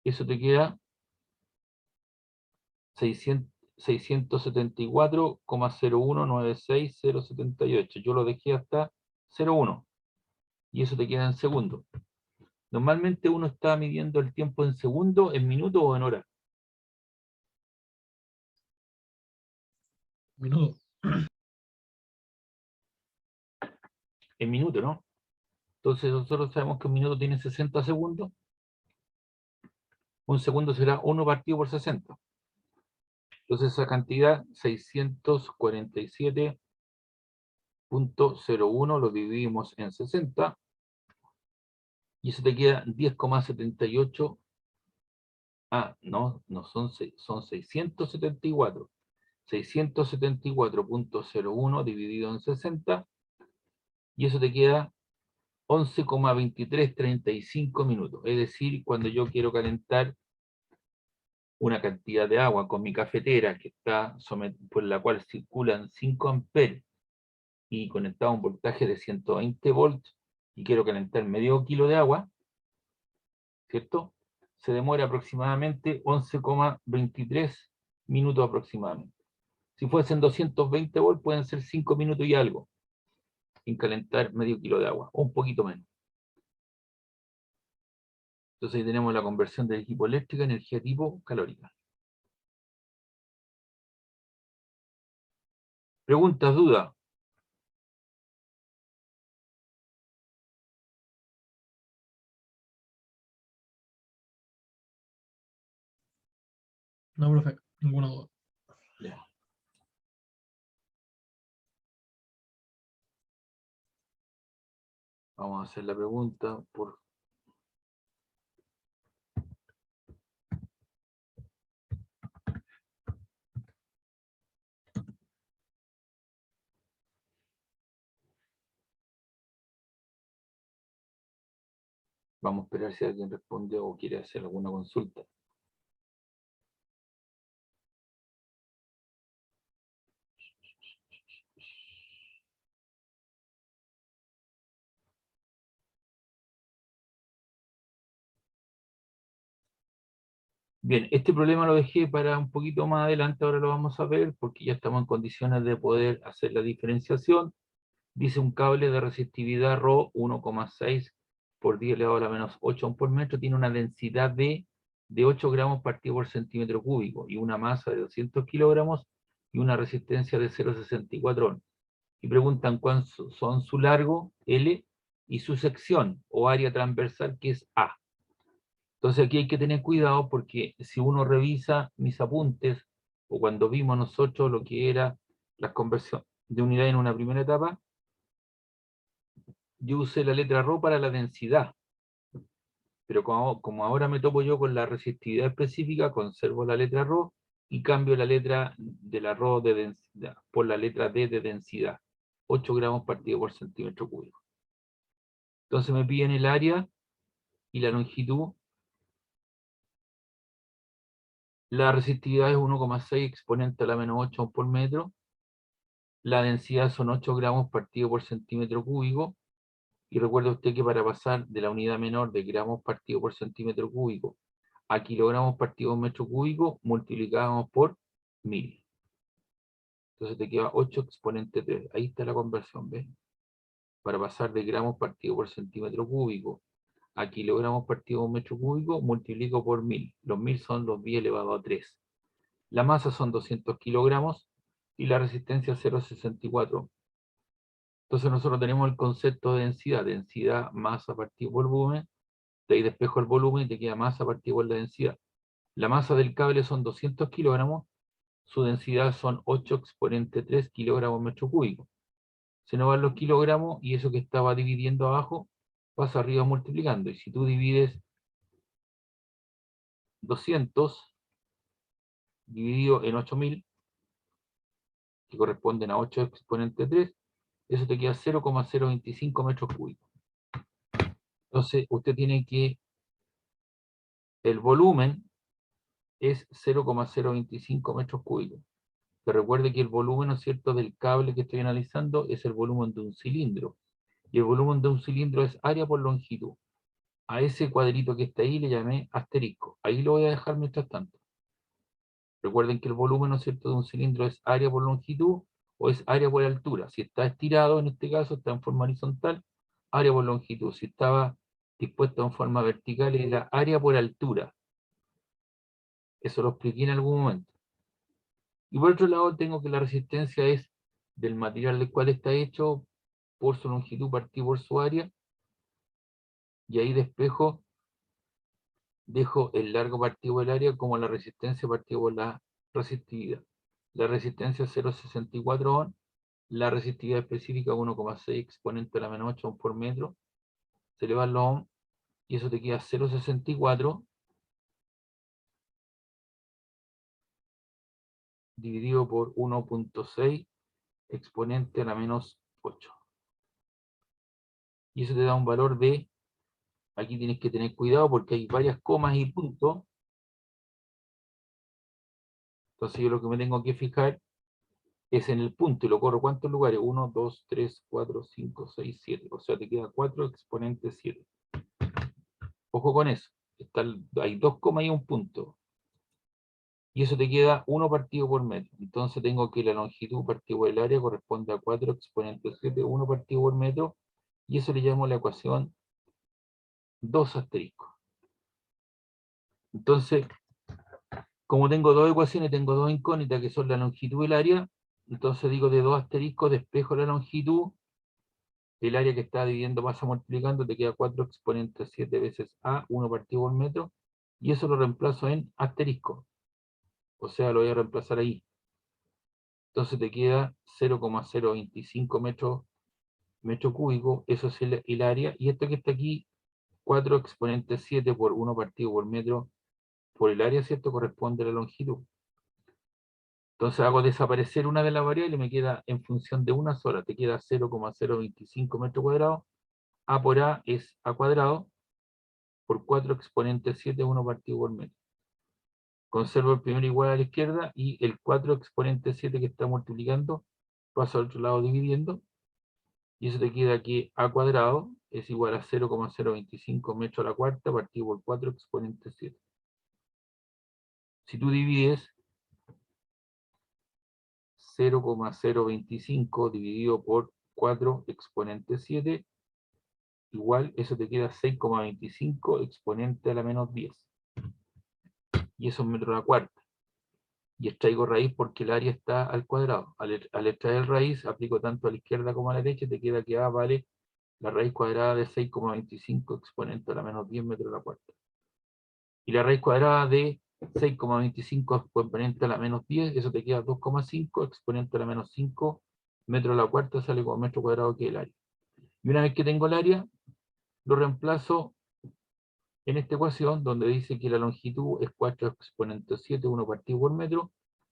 eso te queda 674,0196078. Yo lo dejé hasta 0,1. Y eso te queda en segundo. Normalmente uno está midiendo el tiempo en segundo, en minuto o en hora. Minuto. En minuto, ¿no? Entonces nosotros sabemos que un minuto tiene 60 segundos. Un segundo será 1 partido por 60. Entonces esa cantidad, 647,01, lo dividimos en 60. Y eso te queda 10,78. No son 674. 674,01 dividido en 60. Y eso te queda 11,2335 minutos. Es decir, cuando yo quiero calentar una cantidad de agua con mi cafetera que está por la cual circulan 5 amperes y conectado a un voltaje de 120 volts, y quiero calentar medio kilo de agua, ¿cierto? Se demora aproximadamente 11,23 minutos aproximadamente. Si fuesen 220 volts, pueden ser 5 minutos y algo en calentar medio kilo de agua, o un poquito menos. Entonces ahí tenemos la conversión del equipo eléctrico a energía tipo calórica. ¿Preguntas, dudas? No, profe, ninguna duda. Ya. Vamos a hacer la pregunta por... Vamos a esperar si alguien responde o quiere hacer alguna consulta. Bien, este problema lo dejé para un poquito más adelante, ahora lo vamos a ver, porque ya estamos en condiciones de poder hacer la diferenciación. Dice un cable de resistividad Rho 1,6 por 10 elevado a la menos 8 ohm por metro, tiene una densidad de de 8 gramos partido por centímetro cúbico y una masa de 200 kilogramos y una resistencia de 0,64 ohms. Y preguntan cuánto son su largo, L, y su sección o área transversal, que es A. Entonces aquí hay que tener cuidado porque si uno revisa mis apuntes o cuando vimos nosotros lo que era la conversión de unidad en una primera etapa, yo usé la letra ρ para la densidad. Pero como ahora me topo yo con la resistividad específica, conservo la letra ρ y cambio la letra de la ρ de densidad por la letra D de densidad. 8 gramos partido por centímetro cúbico. Entonces me piden el área y la longitud. La resistividad es 1,6 exponente a la menos 8 ohms por metro. La densidad son 8 gramos partido por centímetro cúbico. Y recuerde usted que para pasar de la unidad menor de gramos partido por centímetro cúbico a kilogramos partido por metro cúbico, multiplicamos por 1000. Entonces te queda 8 exponente 3. Ahí está la conversión, ¿ves? Para pasar de gramos partido por centímetro cúbico a kilogramos partido por metro cúbico, multiplico por 1000. Los 1000 son los 10 elevado a 3. La masa son 200 kilogramos y la resistencia 0,64. Entonces nosotros tenemos el concepto de densidad. Densidad, masa partido por volumen. De ahí despejo el volumen y te queda masa partido por la densidad. La masa del cable son 200 kilogramos. Su densidad son 8 exponente 3 kilogramos metro cúbico. Se nos van los kilogramos y eso que estaba dividiendo abajo pasa arriba multiplicando. Y si tú divides 200 dividido en 8000, que corresponden a 8 exponente 3, eso te queda 0,025 metros cúbicos. Entonces usted tiene que, el volumen es 0,025 metros cúbicos. Que recuerde que el volumen, ¿no es cierto?, del cable que estoy analizando es el volumen de un cilindro. Y el volumen de un cilindro es área por longitud. A ese cuadrito que está ahí le llamé asterisco. Ahí lo voy a dejar mientras tanto. Recuerden que el volumen, ¿no es cierto?, de un cilindro es área por longitud o es área por altura. Si está estirado, en este caso, está en forma horizontal, área por longitud. Si estaba dispuesto en forma vertical, es la área por altura. Eso lo expliqué en algún momento. Y por otro lado, tengo que la resistencia es del material del cual está hecho por su longitud partido por su área. Y ahí despejo, dejo el largo partido por el área como la resistencia partido por la resistividad. La resistencia es 0,64 ohms, la resistividad específica 1,6 exponente a la menos 8 ohms por metro. Se elevan los ohms y eso te queda 0,64 dividido por 1,6 exponente a la menos 8. Y eso te da un valor de, aquí tienes que tener cuidado porque hay varias comas y puntos. Entonces yo lo que me tengo que fijar es en el punto y lo corro. ¿Cuántos lugares? 1, 2, 3, 4, 5, 6, 7. O sea, te queda 4 exponente 7. Ojo con eso. Hay 2 comas y un punto. Y eso te queda 1 partido por metro. Entonces tengo que la longitud partido por el área corresponde a 4 exponente 7, 1 partido por metro. Y eso le llamo la ecuación 2 asterisco. Entonces, como tengo dos ecuaciones, tengo dos incógnitas que son la longitud y el área. Entonces digo de 2 asteriscos, despejo la longitud. El área que está dividiendo pasa multiplicando, te queda 4 exponente 7 veces A, 1 partido por metro. Y eso lo reemplazo en asterisco. O sea, lo voy a reemplazar ahí. Entonces te queda 0,025 metro cúbico, eso es el área. Y esto que está aquí, 4 exponente 7 por 1 partido por metro por el área, ¿cierto? Corresponde a la longitud. Entonces hago desaparecer una de las variables y me queda en función de una sola. Te queda 0,025 metros cuadrados. A por A es A cuadrado por 4 exponente 7, 1 partido por metro. Conservo el primero igual a la izquierda y el 4 exponente 7 que está multiplicando pasa al otro lado dividiendo. Y eso te queda aquí A cuadrado es igual a 0,025 metros a la cuarta partido por 4 exponente 7. Si tú divides 0,025 dividido por 4 exponente 7, igual eso te queda 6,25 exponente a la menos 10. y eso es metro a la cuarta. Y extraigo raíz porque el área está al cuadrado. Al extraer raíz, aplico tanto a la izquierda como a la derecha, te queda que A vale la raíz cuadrada de 6,25 exponente a la menos 10 metros a la cuarta. Y la raíz cuadrada de 6,25 exponente a la menos 10, eso te queda 2,5 exponente a la menos 5 metros a la cuarta, sale como metro cuadrado que es el área. Y una vez que tengo el área, lo reemplazo en esta ecuación donde dice que la longitud es 4 exponente 7, 1 partido por metro,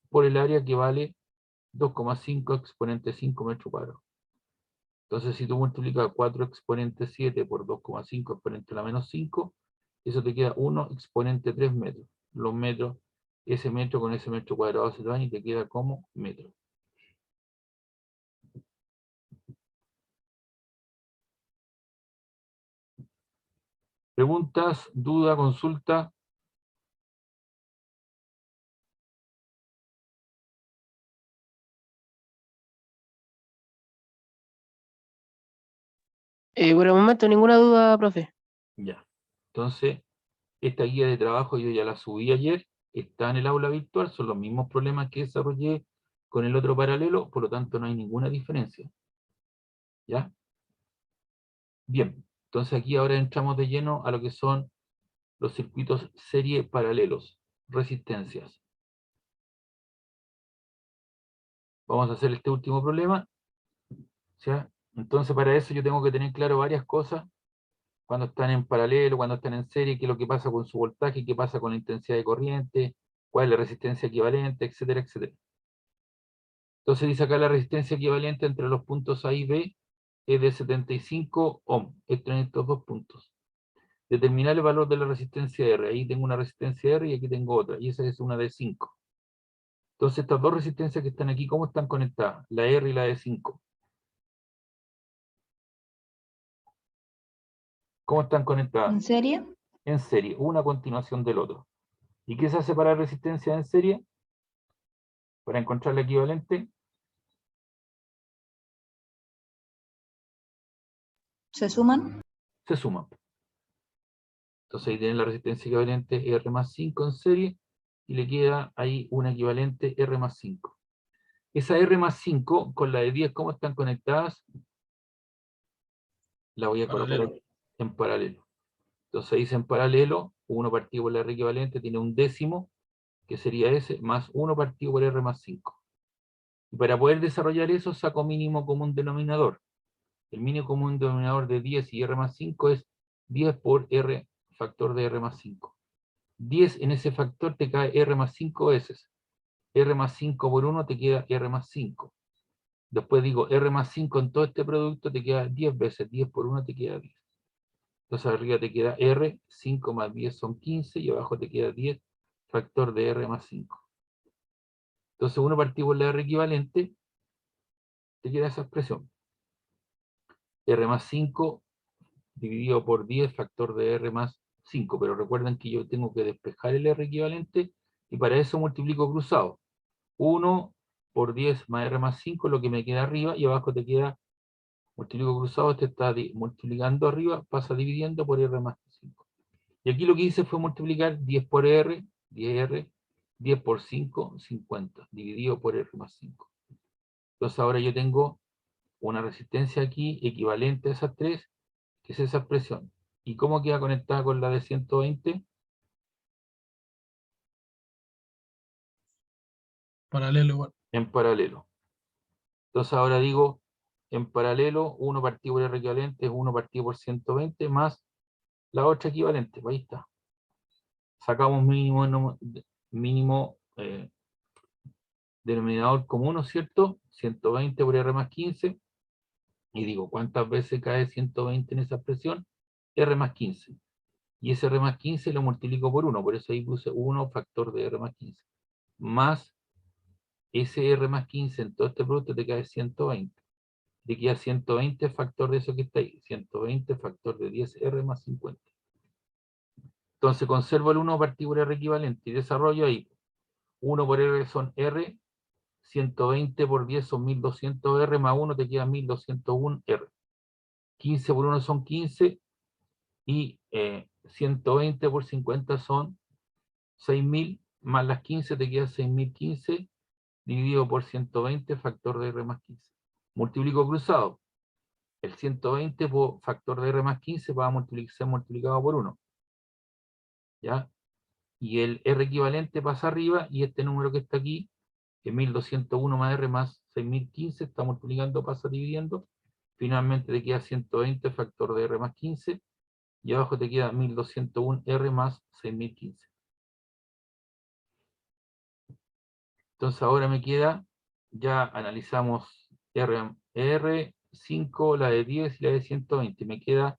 por el área que vale 2,5 exponente 5 metros cuadrados. Entonces, si tú multiplicas 4 exponente 7 por 2,5 exponente a la menos 5, eso te queda 1 exponente 3 metros. Los metros, ese metro con ese metro cuadrado se van y te queda como metro. ¿Preguntas, duda, consulta? Por el momento, ninguna duda, profe. Ya. Entonces, esta guía de trabajo yo ya la subí ayer, está en el aula virtual, son los mismos problemas que desarrollé con el otro paralelo, por lo tanto no hay ninguna diferencia. ¿Ya? Bien, entonces aquí ahora entramos de lleno a lo que son los circuitos serie paralelos, resistencias. Vamos a hacer este último problema. ¿Ya? Entonces para eso yo tengo que tener claro varias cosas, cuando están en paralelo, cuando están en serie, qué es lo que pasa con su voltaje, qué pasa con la intensidad de corriente, cuál es la resistencia equivalente, etcétera, etcétera. Entonces dice acá la resistencia equivalente entre los puntos A y B es de 75 ohm, entre estos dos puntos. Determinar el valor de la resistencia R. Ahí tengo una resistencia R y aquí tengo otra, y esa es una de 5. Entonces estas dos resistencias que están aquí, ¿cómo están conectadas? La R y la de 5. ¿Cómo están conectadas? ¿En serie? En serie, una a continuación del otro. ¿Y qué se hace para resistencia en serie? Para encontrar la equivalente, ¿Se suman? se suman. Entonces ahí tienen la resistencia equivalente R más 5 en serie, y le queda ahí una equivalente R más 5. Esa R más 5 con la de 10, ¿cómo están conectadas? La voy a colocar Paralelo. aquí en paralelo. Entonces dice en paralelo, 1 partido por la R equivalente tiene un décimo, que sería ese, más 1 partido por R más 5. Y para poder desarrollar eso, saco mínimo común denominador. El mínimo común denominador de 10 y R más 5 es 10 por R, factor de R más 5. 10 en ese factor te cae R más 5 veces. R más 5 por 1 te queda R más 5. Después digo R más 5 en todo este producto te queda 10 veces. 10 por 1 te queda 10. Entonces arriba te queda R, 5 más 10 son 15 y abajo te queda 10 factor de R más 5. Entonces 1 partido por la R equivalente, te queda esa expresión. R más 5 dividido por 10 factor de R más 5. Pero recuerden que yo tengo que despejar el R equivalente y para eso multiplico cruzado. 1 por 10 más R más 5 es lo que me queda arriba y abajo te queda multiplico cruzado, este está multiplicando arriba, pasa dividiendo por R más 5. Y aquí lo que hice fue multiplicar 10 por R, 10R, 10 por 5, 50, dividido por R más 5. Entonces ahora yo tengo una resistencia aquí equivalente a esas tres, que es esa expresión. ¿Y cómo queda conectada con la de 120? Paralelo igual. En paralelo. Entonces ahora digo, en paralelo, 1 partido por R equivalente es 1 partido por 120 más la otra equivalente. Ahí está. Sacamos mínimo denominador común, ¿no es cierto? 120 por R más 15. Y digo, ¿cuántas veces cae 120 en esa expresión? R más 15. Y ese R más 15 lo multiplico por 1. Por eso ahí puse 1 factor de R más 15. Más ese R más 15 en todo este producto te cae 120. Te queda 120 factor de eso que está ahí. 120 factor de 10R más 50. Entonces conservo el 1 partido por R equivalente y desarrollo ahí. 1 por R son R, 120 por 10 son 1200 R, más 1 te queda 1201 R. 15 por 1 son 15 y 120 por 50 son 6.000 más las 15 te queda 6.015 dividido por 120 factor de R más 15. Multiplico cruzado. El 120 por factor de R más 15 va a ser multiplicado por 1. ¿Ya? Y el R equivalente pasa arriba y este número que está aquí, que es 1201 más R más 6015, está multiplicando, pasa dividiendo. Finalmente te queda 120 factor de R más 15 y abajo te queda 1201 R más 6015. Entonces ahora me queda, ya analizamos R5, la de 10 y la de 120. Me queda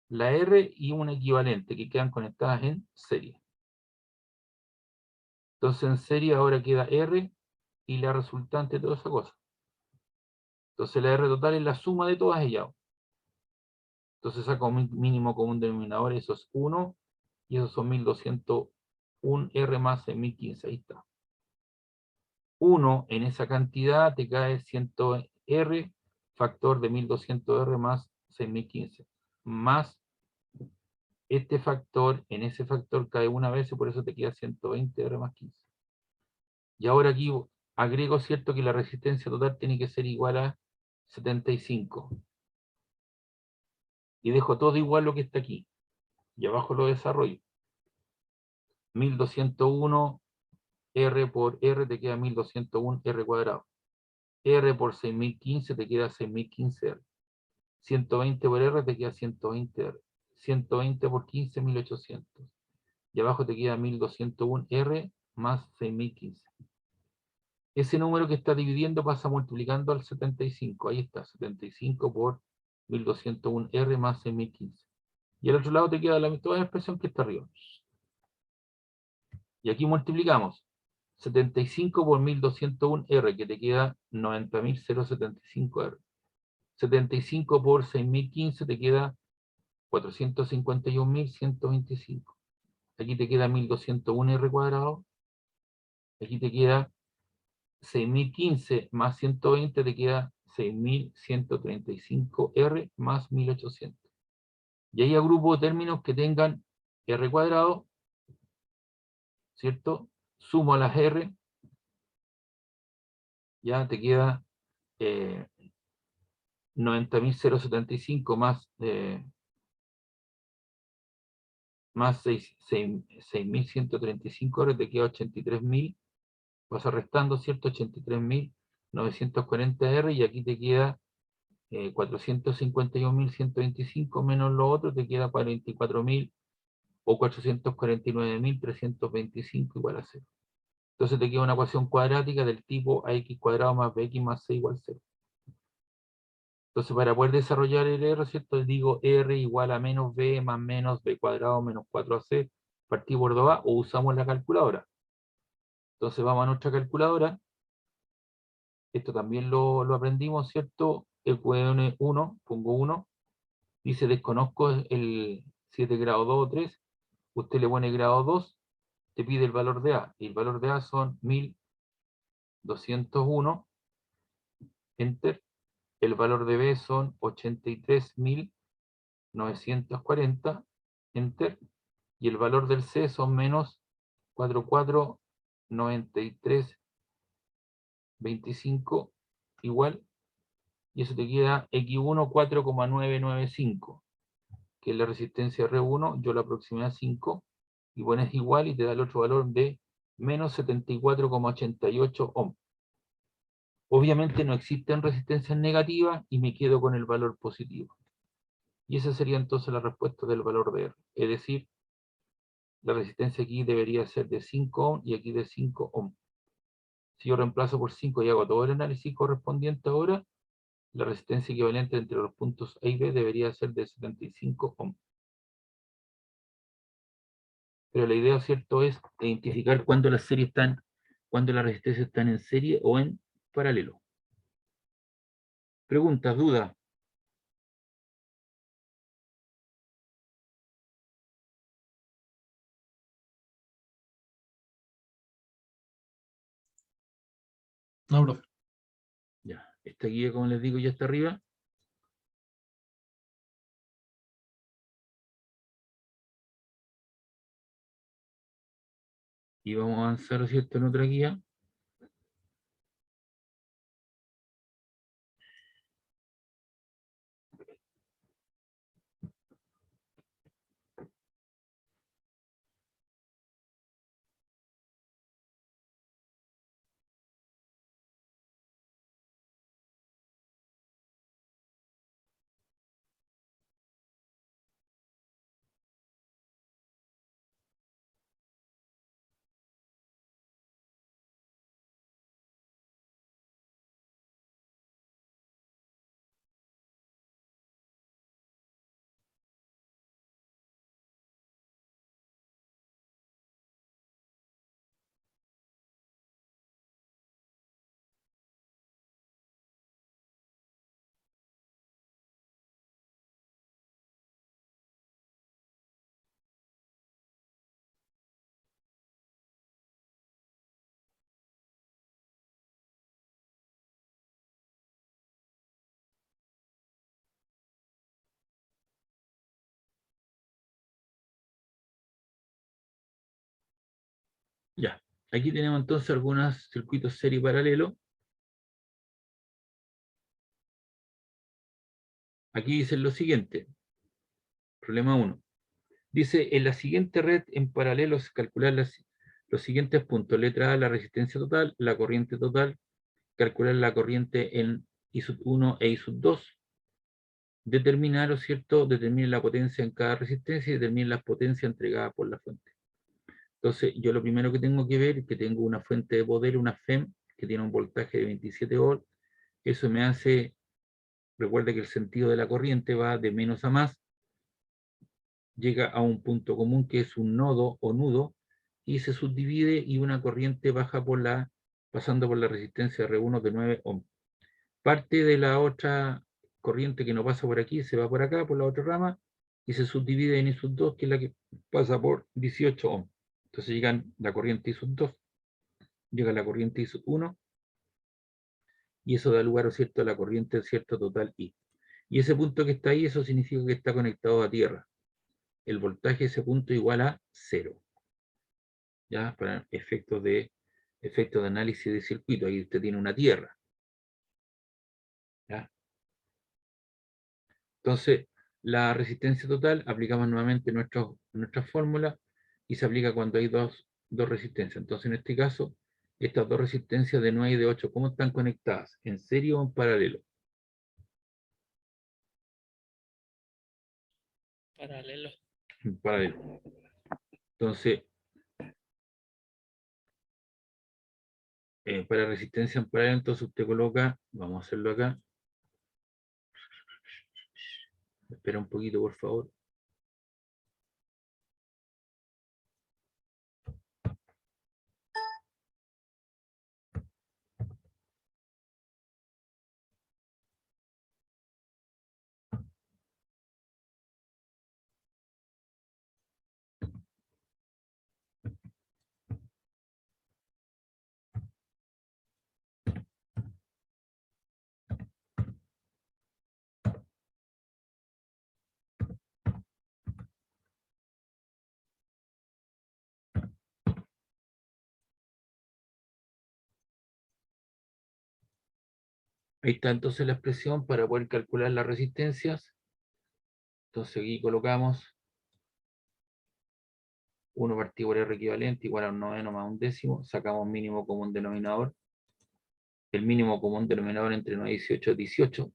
la R y un equivalente que quedan conectadas en serie. Entonces en serie ahora queda R y la resultante de toda esa cosa. Entonces la R total es la suma de todas ellas. Entonces saco un mínimo común denominador, eso es 1, y esos son 1201 R más 6015, ahí está. 1 en esa cantidad te cae 100 R, factor de 1200 R más 6015, más este factor, en ese factor cae una vez y por eso te queda 120 R más 15. Y ahora aquí agrego, cierto, que la resistencia total tiene que ser igual a 75. Y dejo todo igual lo que está aquí. Y abajo lo desarrollo. 1201 R por R te queda 1201 R cuadrado. R por 6015 te queda 6015 R. 120 por R te queda 120 R. 120 por 15, 1800. Y abajo te queda 1201 R más 6015. Ese número que está dividiendo pasa multiplicando al 75. Ahí está, 75 por 1201 R más 6015. Y al otro lado te queda toda la expresión que está arriba. Y aquí multiplicamos 75 por 1201 R, que te queda 90.075 R. 75 por 6015 te queda 451.125. Aquí te queda 1201 R cuadrado. Aquí te queda 6015 más 120 te queda 6135 R más 1800. Y ahí agrupo términos que tengan R cuadrado, ¿cierto? Sumo a las R, ya te queda 90.075 más 6.135 R, te queda 83.000. Vas restando, ¿cierto? 83.940 R y aquí te queda 451.125 menos lo otro, te queda 44.000 o 449.325 igual a 0. Entonces te queda una ecuación cuadrática del tipo ax cuadrado más bx más c igual a 0. Entonces para poder desarrollar el R, ¿cierto? Digo R igual a menos b más menos b cuadrado menos 4ac partido por 2a o usamos la calculadora. Entonces vamos a nuestra calculadora. Esto también lo aprendimos, ¿cierto? Ecuación 1, pongo 1. Dice desconozco el 7 grado 2 o 3. Usted le pone grado 2, te pide el valor de A. Y el valor de A son 1201. Enter. El valor de B son 83.940. Enter. Y el valor del C son menos 4493.25 igual. Y eso te queda X1 4,995. Que es la resistencia R1, yo la aproximé a 5, y pones igual y te da el otro valor de menos 74,88 ohm. Obviamente no existen resistencias negativas y me quedo con el valor positivo. Y esa sería entonces la respuesta del valor de R. Es decir, la resistencia aquí debería ser de 5 ohm y aquí de 5 ohm. Si yo reemplazo por 5 y hago todo el análisis correspondiente ahora, la resistencia equivalente entre los puntos A y B debería ser de 75 ohm. Pero la idea, ¿cierto?, es identificar cuándo las resistencias están en serie o en paralelo. Preguntas, dudas. No, profe. Ya, esta guía, como les digo, ya está arriba. Y vamos a avanzar, ¿cierto?, en otra guía. Ya, aquí tenemos entonces algunos circuitos serie paralelo. Aquí dicen lo siguiente, problema 1. Dice, en la siguiente red en paralelo se calcular los siguientes puntos. Letra A, la resistencia total, la corriente total, calcular la corriente en I1 e I2, determinar, ¿o cierto?, determine la potencia en cada resistencia y determine las potencias entregadas por la fuente. Entonces, yo lo primero que tengo que ver es que tengo una fuente de poder, una FEM, que tiene un voltaje de 27 volts. Eso me hace, recuerda que el sentido de la corriente va de menos a más, llega a un punto común que es un nodo o nudo, y se subdivide y una corriente baja pasando por la resistencia R1 de 9 ohms. Parte de la otra corriente que no pasa por aquí se va por acá, por la otra rama, y se subdivide en I2, que es la que pasa por 18 ohms. Entonces llegan la corriente I2, llega la corriente I1, y eso da lugar, ¿cierto?, a la corriente, ¿cierto?, total I. Y ese punto que está ahí, eso significa que está conectado a tierra. El voltaje de ese punto igual a 0. ¿Ya? Para efectos de análisis de circuito. Ahí usted tiene una tierra. ¿Ya? Entonces, la resistencia total, aplicamos nuevamente nuestra fórmula y se aplica cuando hay dos resistencias. Entonces, en este caso, estas dos resistencias de 9 y de 8, ¿cómo están conectadas? ¿En serie o en paralelo? Paralelo. En paralelo. Entonces, para resistencia en paralelo, entonces usted coloca, vamos a hacerlo acá. Espera un poquito, por favor. Ahí está entonces la expresión para poder calcular las resistencias. Entonces aquí colocamos 1 partido por R equivalente igual a un noveno más un décimo. Sacamos mínimo común denominador. El mínimo común denominador entre 9 y 18 es 18.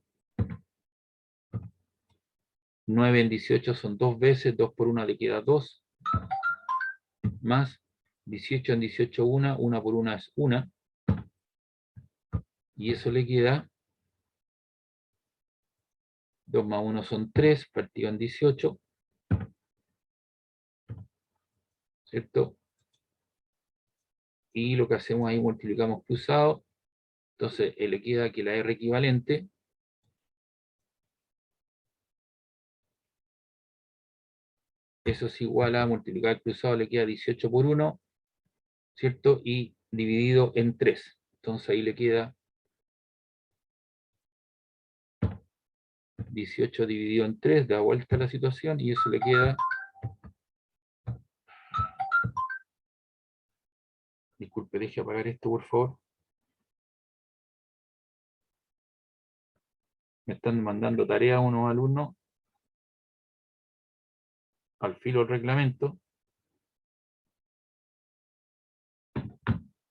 9 en 18 son 2 veces, 2 por 1 le queda 2. Más 18 en 18 1, 1 por 1 es 1. Y eso le queda 2 más 1 son 3, partido en 18. ¿Cierto? Y lo que hacemos ahí, multiplicamos cruzado. Entonces le queda que la R equivalente eso es igual a multiplicar cruzado, le queda 18 por 1, ¿cierto? Y dividido en 3. Entonces ahí le queda 18 dividido en 3, da vuelta la situación y eso le queda Disculpe, deje apagar esto, por favor. Me están mandando tarea a unos alumnos al filo del reglamento.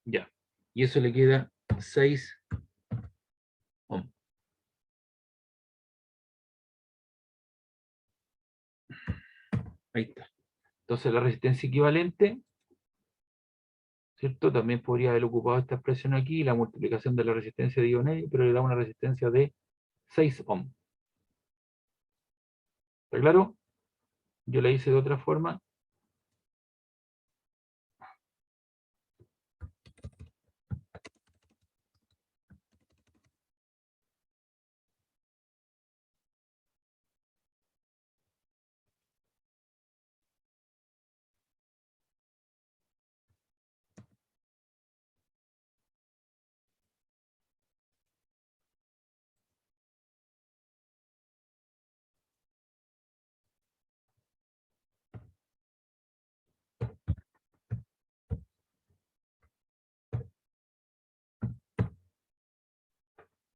Ya. Y eso le queda 6 ohm. Ahí está. Entonces la resistencia equivalente, ¿cierto? También podría haber ocupado esta expresión aquí, la multiplicación de la resistencia de iones, pero le da una resistencia de 6 ohm. ¿Está claro? Yo la hice de otra forma.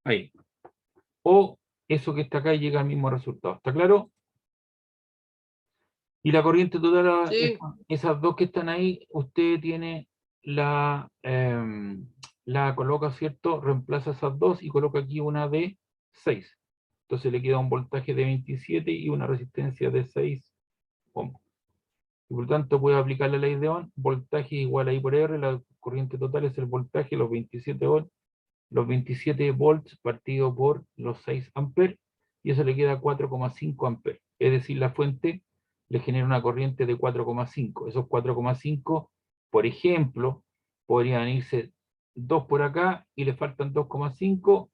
Ahí. O eso que está acá llega al mismo resultado. ¿Está claro? Y la corriente total, Sí. esas dos que están ahí, usted tiene la coloca, ¿cierto? Reemplaza esas dos y coloca aquí una de 6. Entonces le queda un voltaje de 27 y una resistencia de 6 ohms. Y por lo tanto puede aplicar la ley de Ohm, voltaje igual a I por R, la corriente total es el voltaje, los 27 volts, los 27 volts partido por los 6 amperes, y eso le queda 4,5 amperes. Es decir, la fuente le genera una corriente de 4,5. Esos 4,5, por ejemplo, podrían irse 2 por acá y le faltan 2,5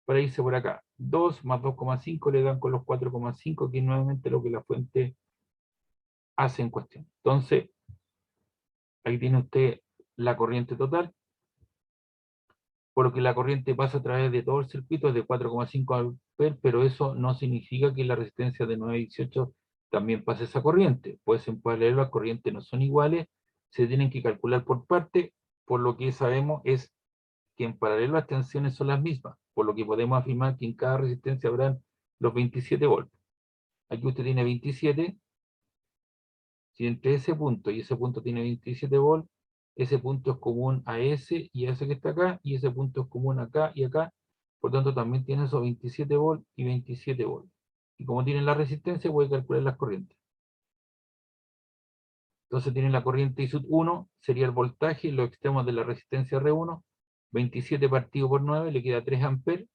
para irse por acá. 2 más 2,5 le dan con los 4,5, que es nuevamente lo que la fuente hace en cuestión. Entonces, ahí tiene usted la corriente total, porque la corriente pasa a través de todo el circuito de 4,5 amperes, pero eso no significa que la resistencia de 918 también pase esa corriente. Pues en paralelo las corrientes no son iguales, se tienen que calcular por parte, por lo que sabemos es que en paralelo las tensiones son las mismas, por lo que podemos afirmar que en cada resistencia habrán los 27 volts. Aquí usted tiene 27, si entre ese punto y ese punto tiene 27 volts, ese punto es común a ese y a ese que está acá, y ese punto es común acá y acá, por tanto también tiene esos 27 volts y 27 volts. Y como tienen la resistencia, puede calcular las corrientes. Entonces tienen la corriente I sub 1, sería el voltaje, los extremos de la resistencia R1, 27 partido por 9, le queda 3 amperes,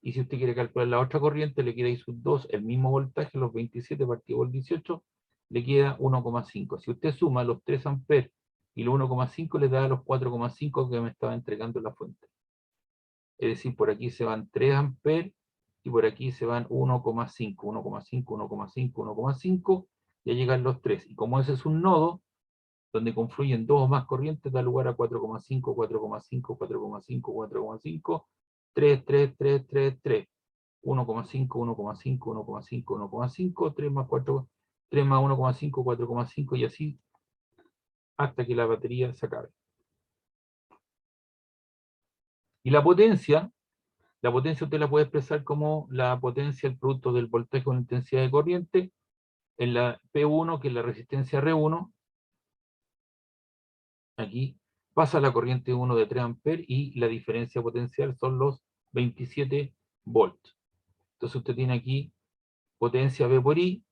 y si usted quiere calcular la otra corriente, le queda I sub 2, el mismo voltaje, los 27 partido por 18, le queda 1,5. Si usted suma los 3 amperes y los 1,5, le da los 4,5 que me estaba entregando la fuente. Es decir, por aquí se van 3 amperes y por aquí se van 1,5, 1,5, 1,5, 1,5, ya llegan los 3. Y como ese es un nodo, donde confluyen dos o más corrientes, da lugar a 4,5, 4,5, 4,5, 4,5, 3, 3, 3, 3, 3. 1,5, 1,5, 1,5, 1,5, 3 más 4, 3 más 1,5, 4,5 y así hasta que la batería se acabe. Y la potencia usted la puede expresar como la potencia, el producto del voltaje con intensidad de corriente, en la P1, que es la resistencia R1, aquí pasa la corriente 1 de 3 amperes y la diferencia potencial son los 27 volts. Entonces usted tiene aquí potencia V por I,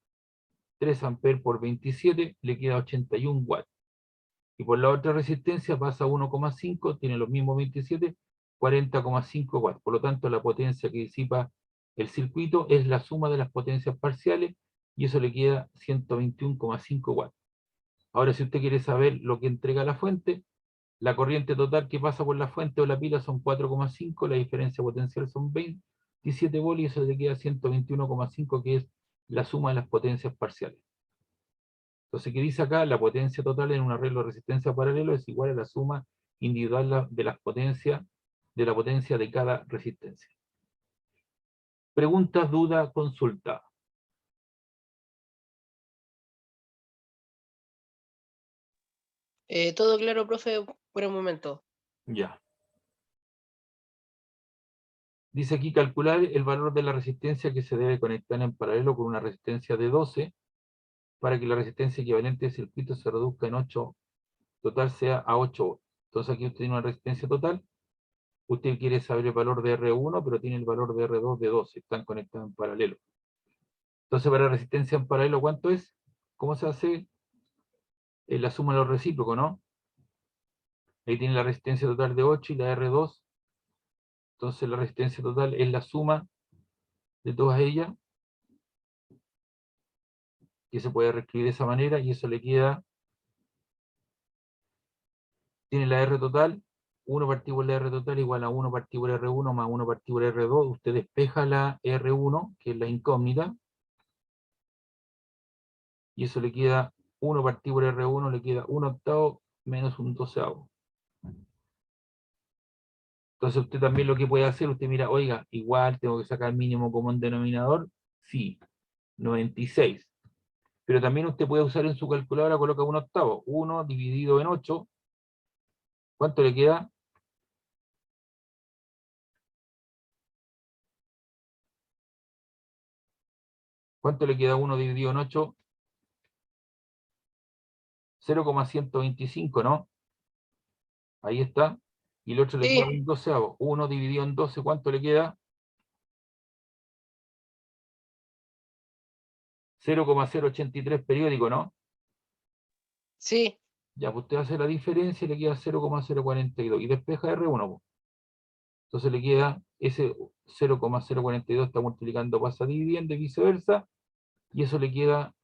3 amperes por 27, le queda 81 watts. Y por la otra resistencia pasa 1,5, tiene los mismos 27, 40,5 watts. Por lo tanto, la potencia que disipa el circuito es la suma de las potencias parciales, y eso le queda 121,5 watts. Ahora, si usted quiere saber lo que entrega la fuente, la corriente total que pasa por la fuente o la pila son 4,5, la diferencia potencial son 27 volts, y eso le queda 121,5, que es la suma de las potencias parciales. Entonces, ¿qué dice acá? La potencia total en un arreglo de resistencia paralelo es igual a la suma individual de las potencias, de la potencia de cada resistencia. Preguntas, duda, consulta. Todo claro, profe. por el momento. Ya. Dice aquí calcular el valor de la resistencia que se debe conectar en paralelo con una resistencia de 12 para que la resistencia equivalente del circuito se reduzca en 8, total sea a 8 ohms. Entonces aquí usted tiene una resistencia total, usted quiere saber el valor de R1, pero tiene el valor de R2 de 12, están conectados en paralelo. Entonces para resistencia en paralelo, ¿cuánto es? ¿Cómo se hace? La suma de los recíprocos, ¿no? Ahí tiene la resistencia total de 8 y la R2. Entonces la resistencia total es la suma de todas ellas, que se puede reescribir de esa manera, y eso le queda, tiene la R total, 1 partido por la R total igual a 1 partido por R1 más 1 partido por R2, usted despeja la R1, que es la incógnita, y eso le queda 1 partido por R1, le queda 1 octavo menos un doceavo. Entonces usted también lo que puede hacer, usted mira, oiga, igual tengo que sacar mínimo común denominador, sí, 96. Pero también usted puede usar en su calculadora, coloca 1 octavo, 1 dividido en 8, ¿cuánto le queda? ¿Cuánto le queda 1 dividido en 8? 0,125, ¿no? Ahí está. Y el otro le queda Sí, un doceavo. 1 dividido en 12, ¿cuánto le queda? 0,083 periódico, ¿no? sí. Ya, pues usted hace la diferencia y le queda 0,042. Y despeja R1, pues. Entonces le queda ese 0,042 está multiplicando, pasa dividiendo y viceversa. Y eso le queda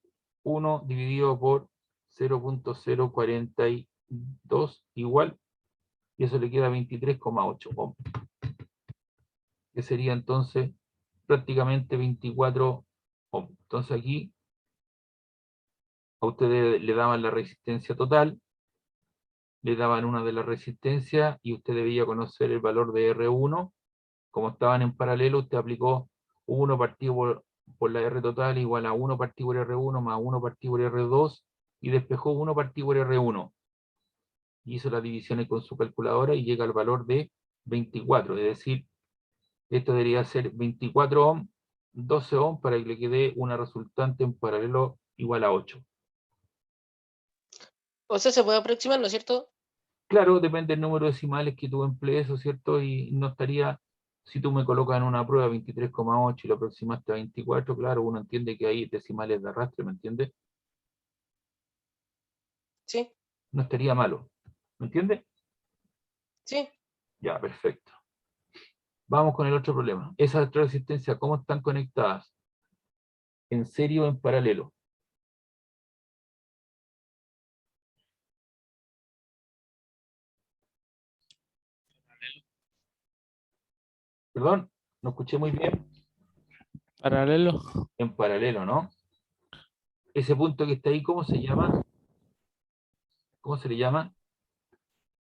1 dividido por 0,042 igual. Y eso le queda 23,8 ohms. Que sería entonces prácticamente 24 ohms. Entonces aquí a ustedes le daban la resistencia total, le daban una de las resistencias y usted debía conocer el valor de R1. Como estaban en paralelo, usted aplicó 1 partido por la R total igual a 1 partido por R1 más 1 partido por R2 y despejó 1 partido por R1. Y hizo las divisiones con su calculadora y llega al valor de 24, es decir, esto debería ser 24 ohms, 12 ohms para que le quede una resultante en paralelo igual a 8. O sea, se puede aproximar, ¿no es cierto? Claro, depende del número de decimales que tú emplees, ¿no es cierto? Y no estaría, si tú me colocas en una prueba 23,8 y lo aproximaste a 24, claro, uno entiende que hay decimales de arrastre, ¿me entiendes? Sí, No estaría malo, ¿me entiendes? sí. Ya, perfecto. Vamos con el otro problema. Esas tres resistencias, ¿cómo están conectadas? ¿En serie o en paralelo? Perdón, no escuché muy bien. Paralelo. En paralelo, ¿no? Ese punto que está ahí, ¿cómo se llama? ¿Cómo se le llama?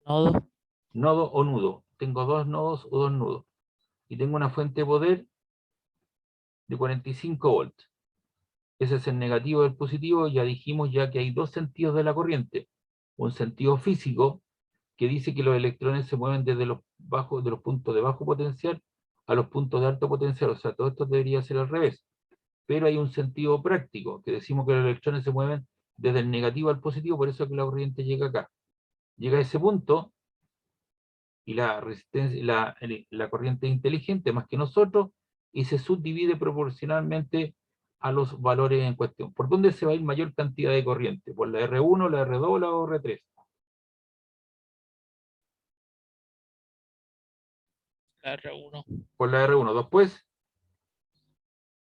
Nodo. Nodo o nudo. Tengo dos nodos o dos nudos. Y tengo una fuente de poder de 45 volts. Ese es el negativo del positivo. Ya dijimos ya que hay dos sentidos de la corriente. Un sentido físico, que dice que los electrones se mueven desde los puntos de bajo potencial a los puntos de alto potencial. O sea, todo esto debería ser al revés. Pero hay un sentido práctico, que decimos que los electrones se mueven desde el negativo al positivo, por eso es que la corriente llega acá. Llega a ese punto, y la resistencia, la corriente es inteligente más que nosotros, y se subdivide proporcionalmente a los valores en cuestión. ¿Por dónde se va a ir mayor cantidad de corriente? ¿Por la R1, la R2 o la R3? R1. Por la R1, después,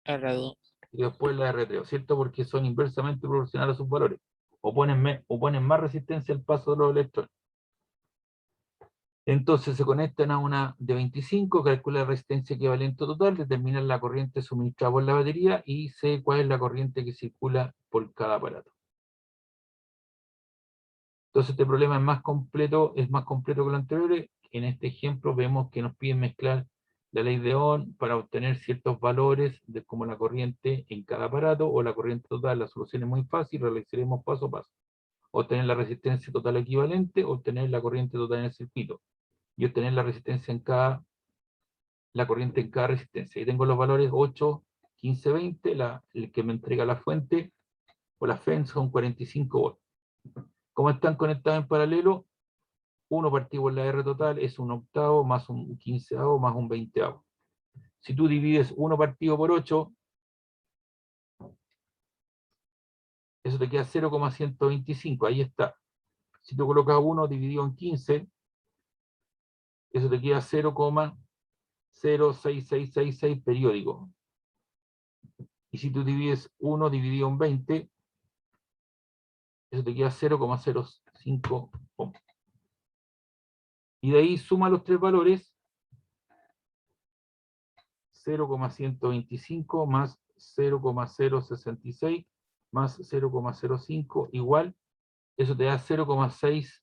R2. y después la R3, ¿cierto? Porque son inversamente proporcionales a sus valores. O ponen más resistencia al paso de los electrones. Entonces se conectan a una de 25, calcula la resistencia equivalente total, determina la corriente suministrada por la batería y sé cuál es la corriente que circula por cada aparato. Entonces este problema es más completo que lo anterior. En este ejemplo vemos que nos piden mezclar la ley de Ohm para obtener ciertos valores de como la corriente en cada aparato o la corriente total. La solución es muy fácil, realizaremos paso a paso. obtener la resistencia total equivalente, obtener la corriente total en el circuito, y obtener la resistencia en la corriente en cada resistencia. Y tengo los valores 8, 15, 20, el que me entrega la fuente, o la FEN son 45 volts. Como están conectados en paralelo, 1 partido por la R total es un octavo, más un quinceavo, más un veinteavo. Si tú divides 1 partido por 8, eso te queda 0,125, ahí está. Si tú colocas 1 dividido en 15, eso te queda 0,06666 periódico. Y si tú divides 1 dividido en 20, eso te queda 0,05 ohm. Y de ahí suma los tres valores, 0,125 más 0,066 más 0,05 igual, eso te da 0,6.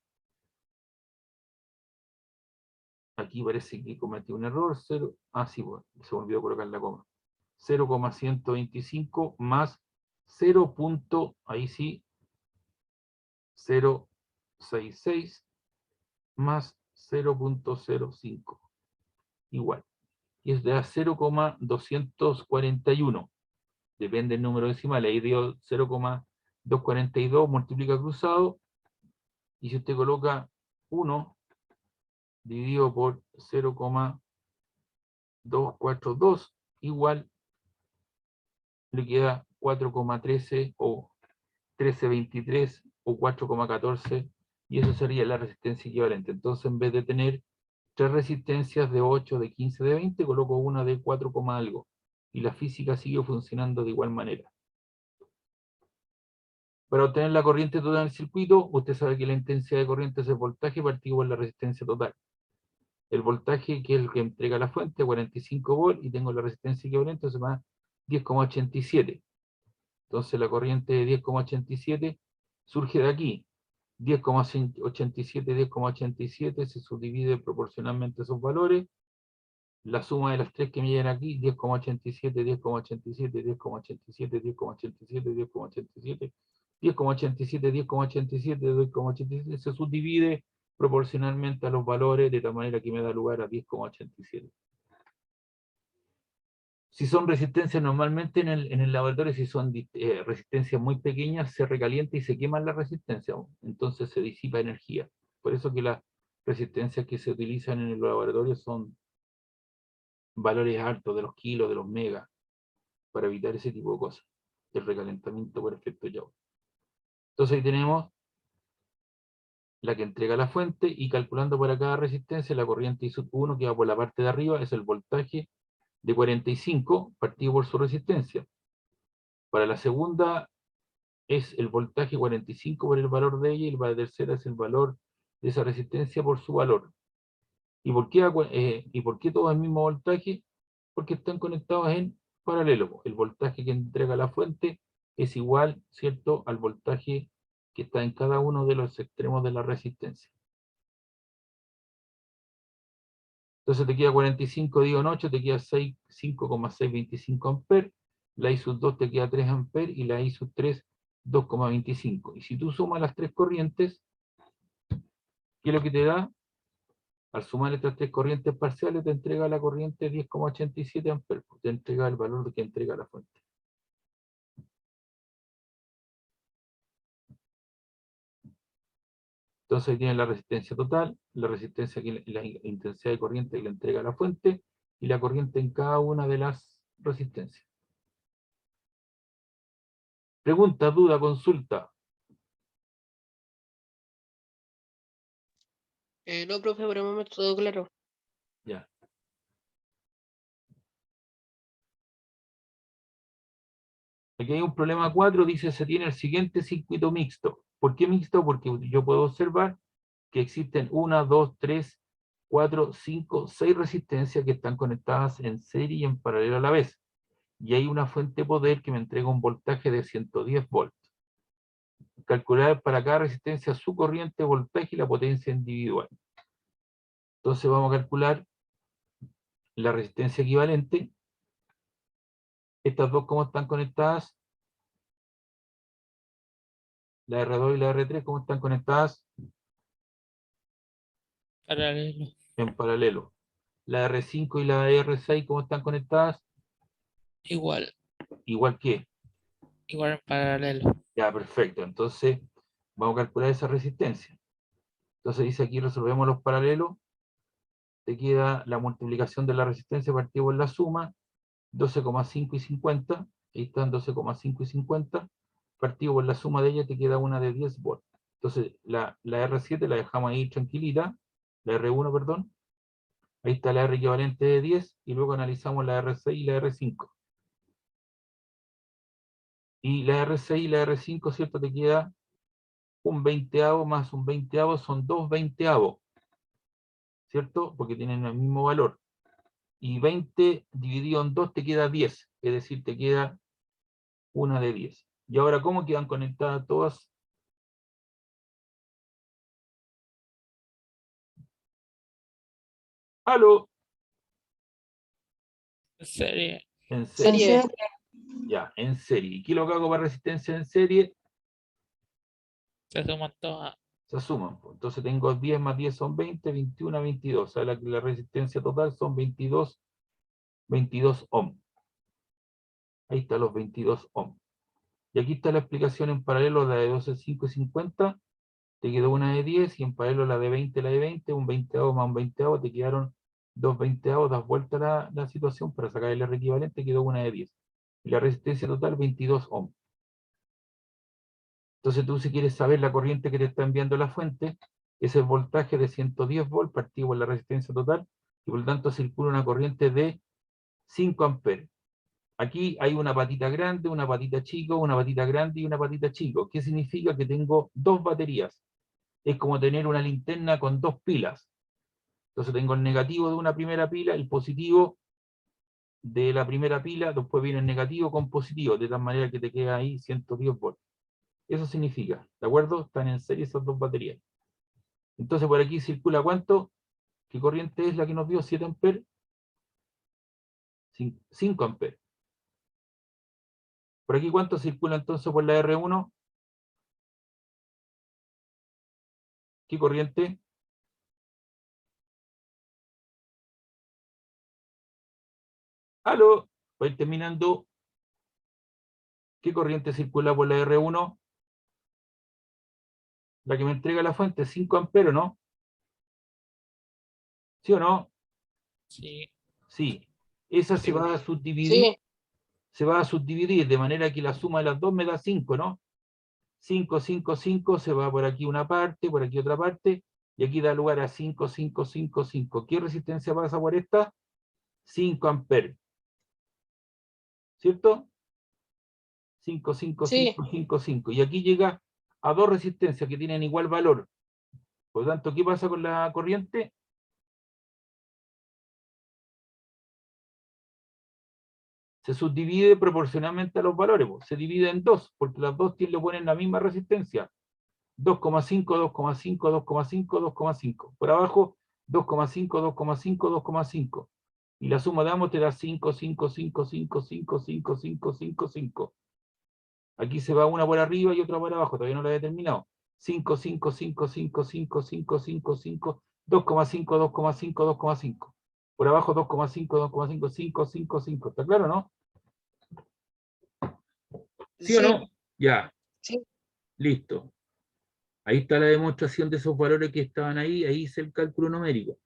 Aquí parece que cometí un error, sí, bueno, se me olvidó colocar la coma. 0,125 más 0. Ahí sí, 0,66 más 0,05 igual. Y eso te da 0,241. Depende del número decimal. Ahí dio 0,242, multiplica cruzado. Y si usted coloca 1 dividido por 0,242 igual, le queda 4,13 o 13,23 o 4,14, y eso sería la resistencia equivalente. Entonces, en vez de tener tres resistencias de 8, de 15, de 20, coloco una de 4, algo. Y la física sigue funcionando de igual manera. Para obtener la corriente total en el circuito, usted sabe que la intensidad de corriente es el voltaje partido por la resistencia total. El voltaje, que es el que entrega la fuente, 45 volts, y tengo la resistencia equivalente, se llama 10,87. Entonces la corriente de 10,87 surge de aquí. 10,87, 10,87 se subdivide proporcionalmente esos valores. La suma de las tres que me llegan aquí, 10,87, 10,87, 10,87, 10,87, 10,87, 10,87, 10,87, 10,87, se subdivide proporcionalmente a los valores, de tal manera que me da lugar a 10,87. Si son resistencias normalmente en el laboratorio, si son resistencias muy pequeñas, se recalienta y se quema la resistencia, entonces se disipa energía. Por eso que las resistencias que se utilizan en el laboratorio son valores altos, de los kilos, de los megas, para evitar ese tipo de cosas, el recalentamiento por efecto Joule. Entonces ahí tenemos la que entrega la fuente, y calculando para cada resistencia, la corriente I1 que va por la parte de arriba es el voltaje de 45 partido por su resistencia. Para la segunda es el voltaje 45 por el valor de ella, y para la tercera es el valor de esa resistencia por su valor. ¿Y por qué todo el mismo voltaje? Porque están conectados en paralelo. El voltaje que entrega la fuente es igual, ¿cierto?, al voltaje que está en cada uno de los extremos de la resistencia. Entonces te queda 45 dividido en 8, te queda 5,625 amperes. La I sub 2 te queda 3 amperes, y la I sub 3, 2,25. Y si tú sumas las tres corrientes, ¿qué es lo que te da? Al sumar estas tres corrientes parciales, te entrega la corriente 10,87 amperes. Te entrega el valor que entrega la fuente. Entonces ahí tienen la resistencia total, la resistencia, la intensidad de corriente que le entrega la fuente, y la corriente en cada una de las resistencias. Pregunta, duda, consulta. No, profe, por el momento todo claro. Ya. Aquí hay un problema 4, dice: se tiene el siguiente circuito mixto. ¿Por qué mixto? Porque yo puedo observar que existen 1, 2, 3, 4, 5, 6 resistencias que están conectadas en serie y en paralelo a la vez. Y hay una fuente de poder que me entrega un voltaje de 110 volts. Calcular para cada resistencia su corriente, voltaje y la potencia individual. Entonces vamos a calcular la resistencia equivalente. Estas dos, ¿cómo están conectadas? La R2 y la R3, ¿cómo están conectadas? Paralelo. En paralelo. La R5 y la R6, ¿cómo están conectadas? Igual. Igual que. Igual en paralelo. Ya, perfecto. Entonces, vamos a calcular esa resistencia. Entonces dice aquí, resolvemos los paralelos. Te queda la multiplicación de la resistencia partido por la suma, 12,5 y 50. Ahí están 12,5 y 50. Partido por la suma de ella te queda una de 10 volts. Entonces, la R7 la dejamos ahí tranquilita. La R1, perdón. Ahí está la R equivalente de 10. Y luego analizamos la R6 y la R5. Y la R6 y la R5, ¿cierto? Te queda un veinteavo más un veinteavo, son 2 veinteavos, ¿cierto? Porque tienen el mismo valor. Y 20 dividido en 2 te queda 10, es decir, te queda una de 10. Y ahora, ¿cómo quedan conectadas todas? ¡Aló! En serie. En En serie. Serie. serie. Ya, en serie. ¿Y qué es lo que hago para resistencia en serie? Se suman todas. Se suman. Pues. Entonces tengo 10 más 10 son 20, 21, 22. O sea, la resistencia total son 22 ohm. Ahí están los 22 ohm. Y aquí está la explicación en paralelo, la de 12, 5 y 50. Te quedó una de 10, y en paralelo la de 20, la de 20, un veinteavo más un veinteavo, te quedaron dos veinteavos, das vuelta la situación para sacar el R equivalente, quedó una de 10. Y la resistencia total, 22 ohm. Entonces tú, si quieres saber la corriente que te está enviando la fuente, es el voltaje de 110 volts partido por la resistencia total, y por lo tanto circula una corriente de 5 amperes. Aquí hay una patita grande, una patita chico, una patita grande y una patita chico. ¿Qué significa? Que tengo dos baterías. Es como tener una linterna con dos pilas. Entonces tengo el negativo de una primera pila, el positivo de la primera pila, después viene el negativo con positivo, de tal manera que te queda ahí 110 volts. Eso significa, ¿de acuerdo? Están en serie esas dos baterías. Entonces por aquí circula ¿cuánto? ¿Qué corriente es la que nos dio? 7 amperes. 5 amperes. Por aquí ¿cuánto circula entonces por la R1? ¿Qué corriente? ¡Aló! Voy terminando. ¿Qué corriente circula por la R1? La que me entrega la fuente, 5 amperes, ¿no? ¿Sí o no? Sí. Sí. Esa Sí. se va a subdividir. Sí. Se va a subdividir de manera que la suma de las dos me da 5, ¿no? 5, 5, 5, se va por aquí una parte, por aquí otra parte, y aquí da lugar a 5, 5, 5, 5. ¿Qué resistencia pasa por esta? 5 amperes. ¿Cierto? 5, 5, Sí. 5, 5, 5. Y aquí llega a dos resistencias que tienen igual valor. Por lo tanto, ¿qué pasa con la corriente? Se subdivide proporcionalmente a los valores. Se divide en dos, porque las dos le ponen la misma resistencia. 2,5, 2,5, 2,5, 2,5. Por abajo, 2,5, 2,5, 2,5. Y la suma de ambos te da 5, 5, 5, 5, 5, 5, 5, 5, 5. Aquí se va una por arriba y otra por abajo, todavía no la he terminado. 5, 5, 5, 5, 5, 5, 5, 5, 2,5, 2,5, 2,5. Por abajo 2,5, 2,5, 5, 5, 5. ¿Está claro, no? ¿Sí o Sí. no? Ya, Sí. listo. Ahí está la demostración de esos valores que estaban ahí hice el cálculo numérico.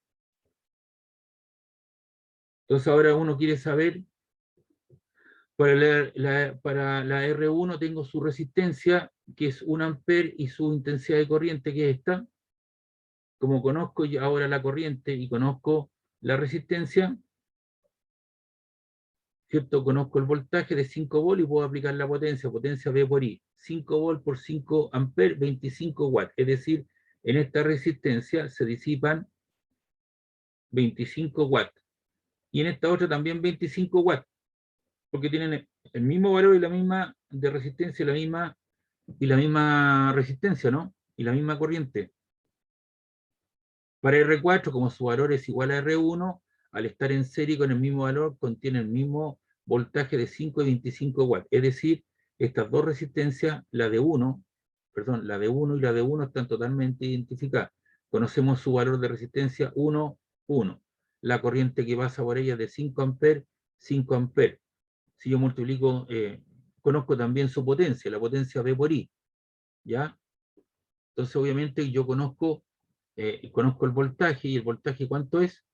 Entonces ahora uno quiere saber, para la R1 tengo su resistencia, que es 1 amper, y su intensidad de corriente, que es esta. Como conozco ahora la corriente y conozco la resistencia, ¿cierto? Conozco el voltaje de 5 volts y puedo aplicar la potencia V por I. 5 volts por 5 amperes, 25 watts. Es decir, en esta resistencia se disipan 25 watts. Y en esta otra también 25 watts, porque tienen el mismo valor y la misma de resistencia y la misma resistencia, ¿no? Y la misma corriente. Para R4, como su valor es igual a R1, al estar en serie con el mismo valor, contiene el mismo voltaje de 5 y 25 watts. Es decir, estas dos resistencias, la de 1 perdón, la D1 y la D1 están totalmente identificadas. Conocemos su valor de resistencia 1, 1. La corriente que pasa por ella es de 5 amperes, 5 amperes. Si yo multiplico, conozco también su potencia, la potencia V por I, ¿ya? Entonces, obviamente, yo conozco el voltaje, y el voltaje, ¿cuánto es?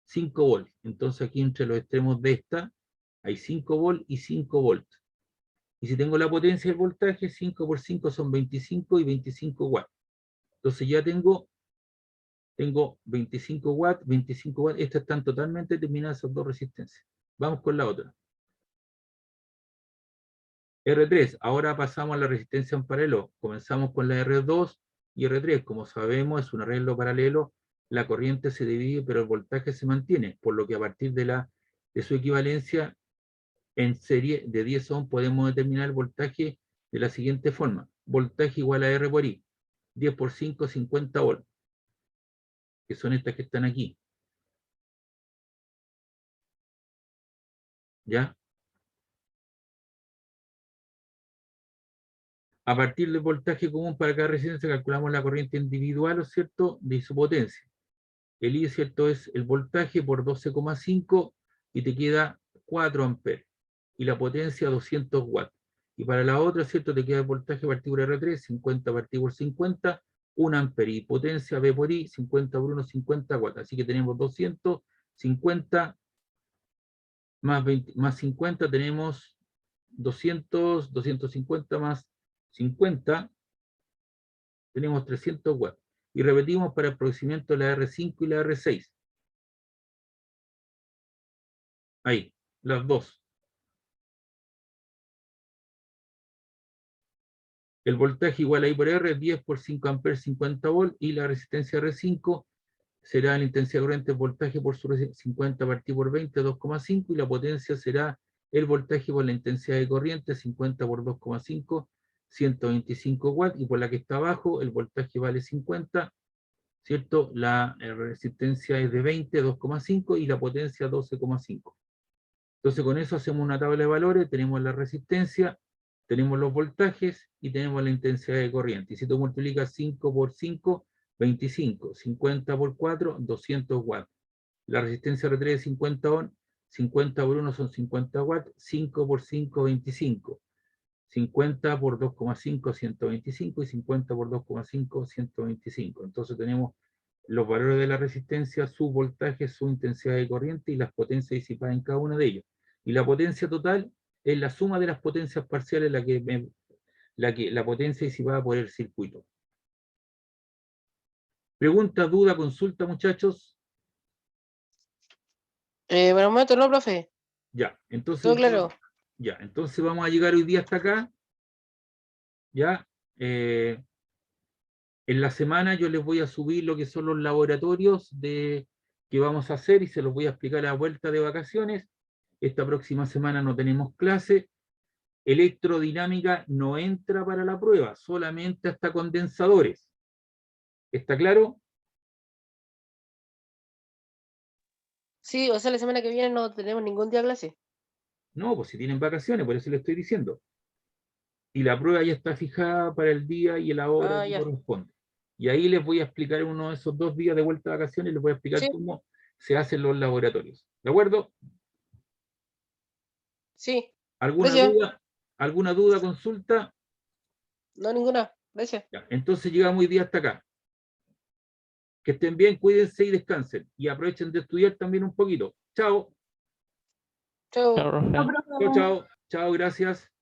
5 volts. Entonces, aquí entre los extremos de esta, hay 5 volts y 5 volts. Y si tengo la potencia del voltaje, 5 por 5 son 25 y 25 watts. Entonces ya tengo 25 watts, 25 watts. Estas están totalmente determinadas, esas dos resistencias. Vamos con la otra. R3, ahora pasamos a la resistencia en paralelo. Comenzamos con la R2 y R3. Como sabemos, es un arreglo paralelo. La corriente se divide, pero el voltaje se mantiene. Por lo que a partir de su equivalencia, en serie de 10 ohms podemos determinar el voltaje de la siguiente forma. Voltaje igual a R por I. 10 por 5, 50 volts. Que son estas que están aquí. ¿Ya? A partir del voltaje común para cada resistencia calculamos la corriente individual, ¿no es cierto?, de su potencia. El I, ¿cierto?, es el voltaje por 12,5 y te queda 4 amperes. Y la potencia 200 watts. Y para la otra, ¿cierto?, te queda el voltaje partido por R3, 50 partido por 50, 1 ampere. Y potencia V por I, 50 por 1, 50 watts. Así que tenemos 250 más 50, tenemos 200, 250 más 50, tenemos 300 watts. Y repetimos para el procedimiento de la R5 y la R6. Ahí, las dos. El voltaje igual a I por R, 10 por 5 amperes, 50 volts, y la resistencia R5 será la intensidad de corriente voltaje por su 50 partido por 20, 2,5, y la potencia será el voltaje por la intensidad de corriente, 50 por 2,5, 125 watts, y por la que está abajo, el voltaje vale 50, ¿cierto? La resistencia es de 20, 2,5, y la potencia 12,5. Entonces con eso hacemos una tabla de valores, tenemos la resistencia, tenemos los voltajes y tenemos la intensidad de corriente. Y si tú multiplicas 5 por 5, 25, 50 por 4, 200 watts. La resistencia R3 es 50 ohms, 50 por 1 son 50 watts, 5 por 5, 25. 50 por 2,5, 125, y 50 por 2,5, 125. Entonces tenemos los valores de la resistencia, su voltaje, su intensidad de corriente y las potencias disipadas en cada una de ellas. Y la potencia total es la suma de las potencias parciales, la potencia disipada por el circuito. ¿Pregunta, duda, consulta, muchachos? Por el momento no, profe. Ya, entonces, Todo claro. ya, entonces vamos a llegar hoy día hasta acá. Ya, en la semana yo les voy a subir lo que son los laboratorios que vamos a hacer y se los voy a explicar a la vuelta de vacaciones. Esta próxima semana no tenemos clase. Electrodinámica no entra para la prueba, solamente hasta condensadores. ¿Está claro? Sí, o sea, la semana que viene no tenemos ningún día de clase. No, pues si tienen vacaciones, por eso les estoy diciendo. Y la prueba ya está fijada para el día y la hora que Ya. corresponde. Y ahí les voy a explicar uno de esos 2 días de vuelta de vacaciones, les voy a explicar Sí. cómo se hacen los laboratorios. ¿De acuerdo? Sí. ¿Alguna Gracias. duda? ¿Alguna duda, consulta? No, ninguna. Gracias. Ya, entonces llegamos hoy día hasta acá. Que estén bien, cuídense y descansen. Y aprovechen de estudiar también un poquito. Chao. Chao. Chao, profe. Chao, chao. Chao, gracias.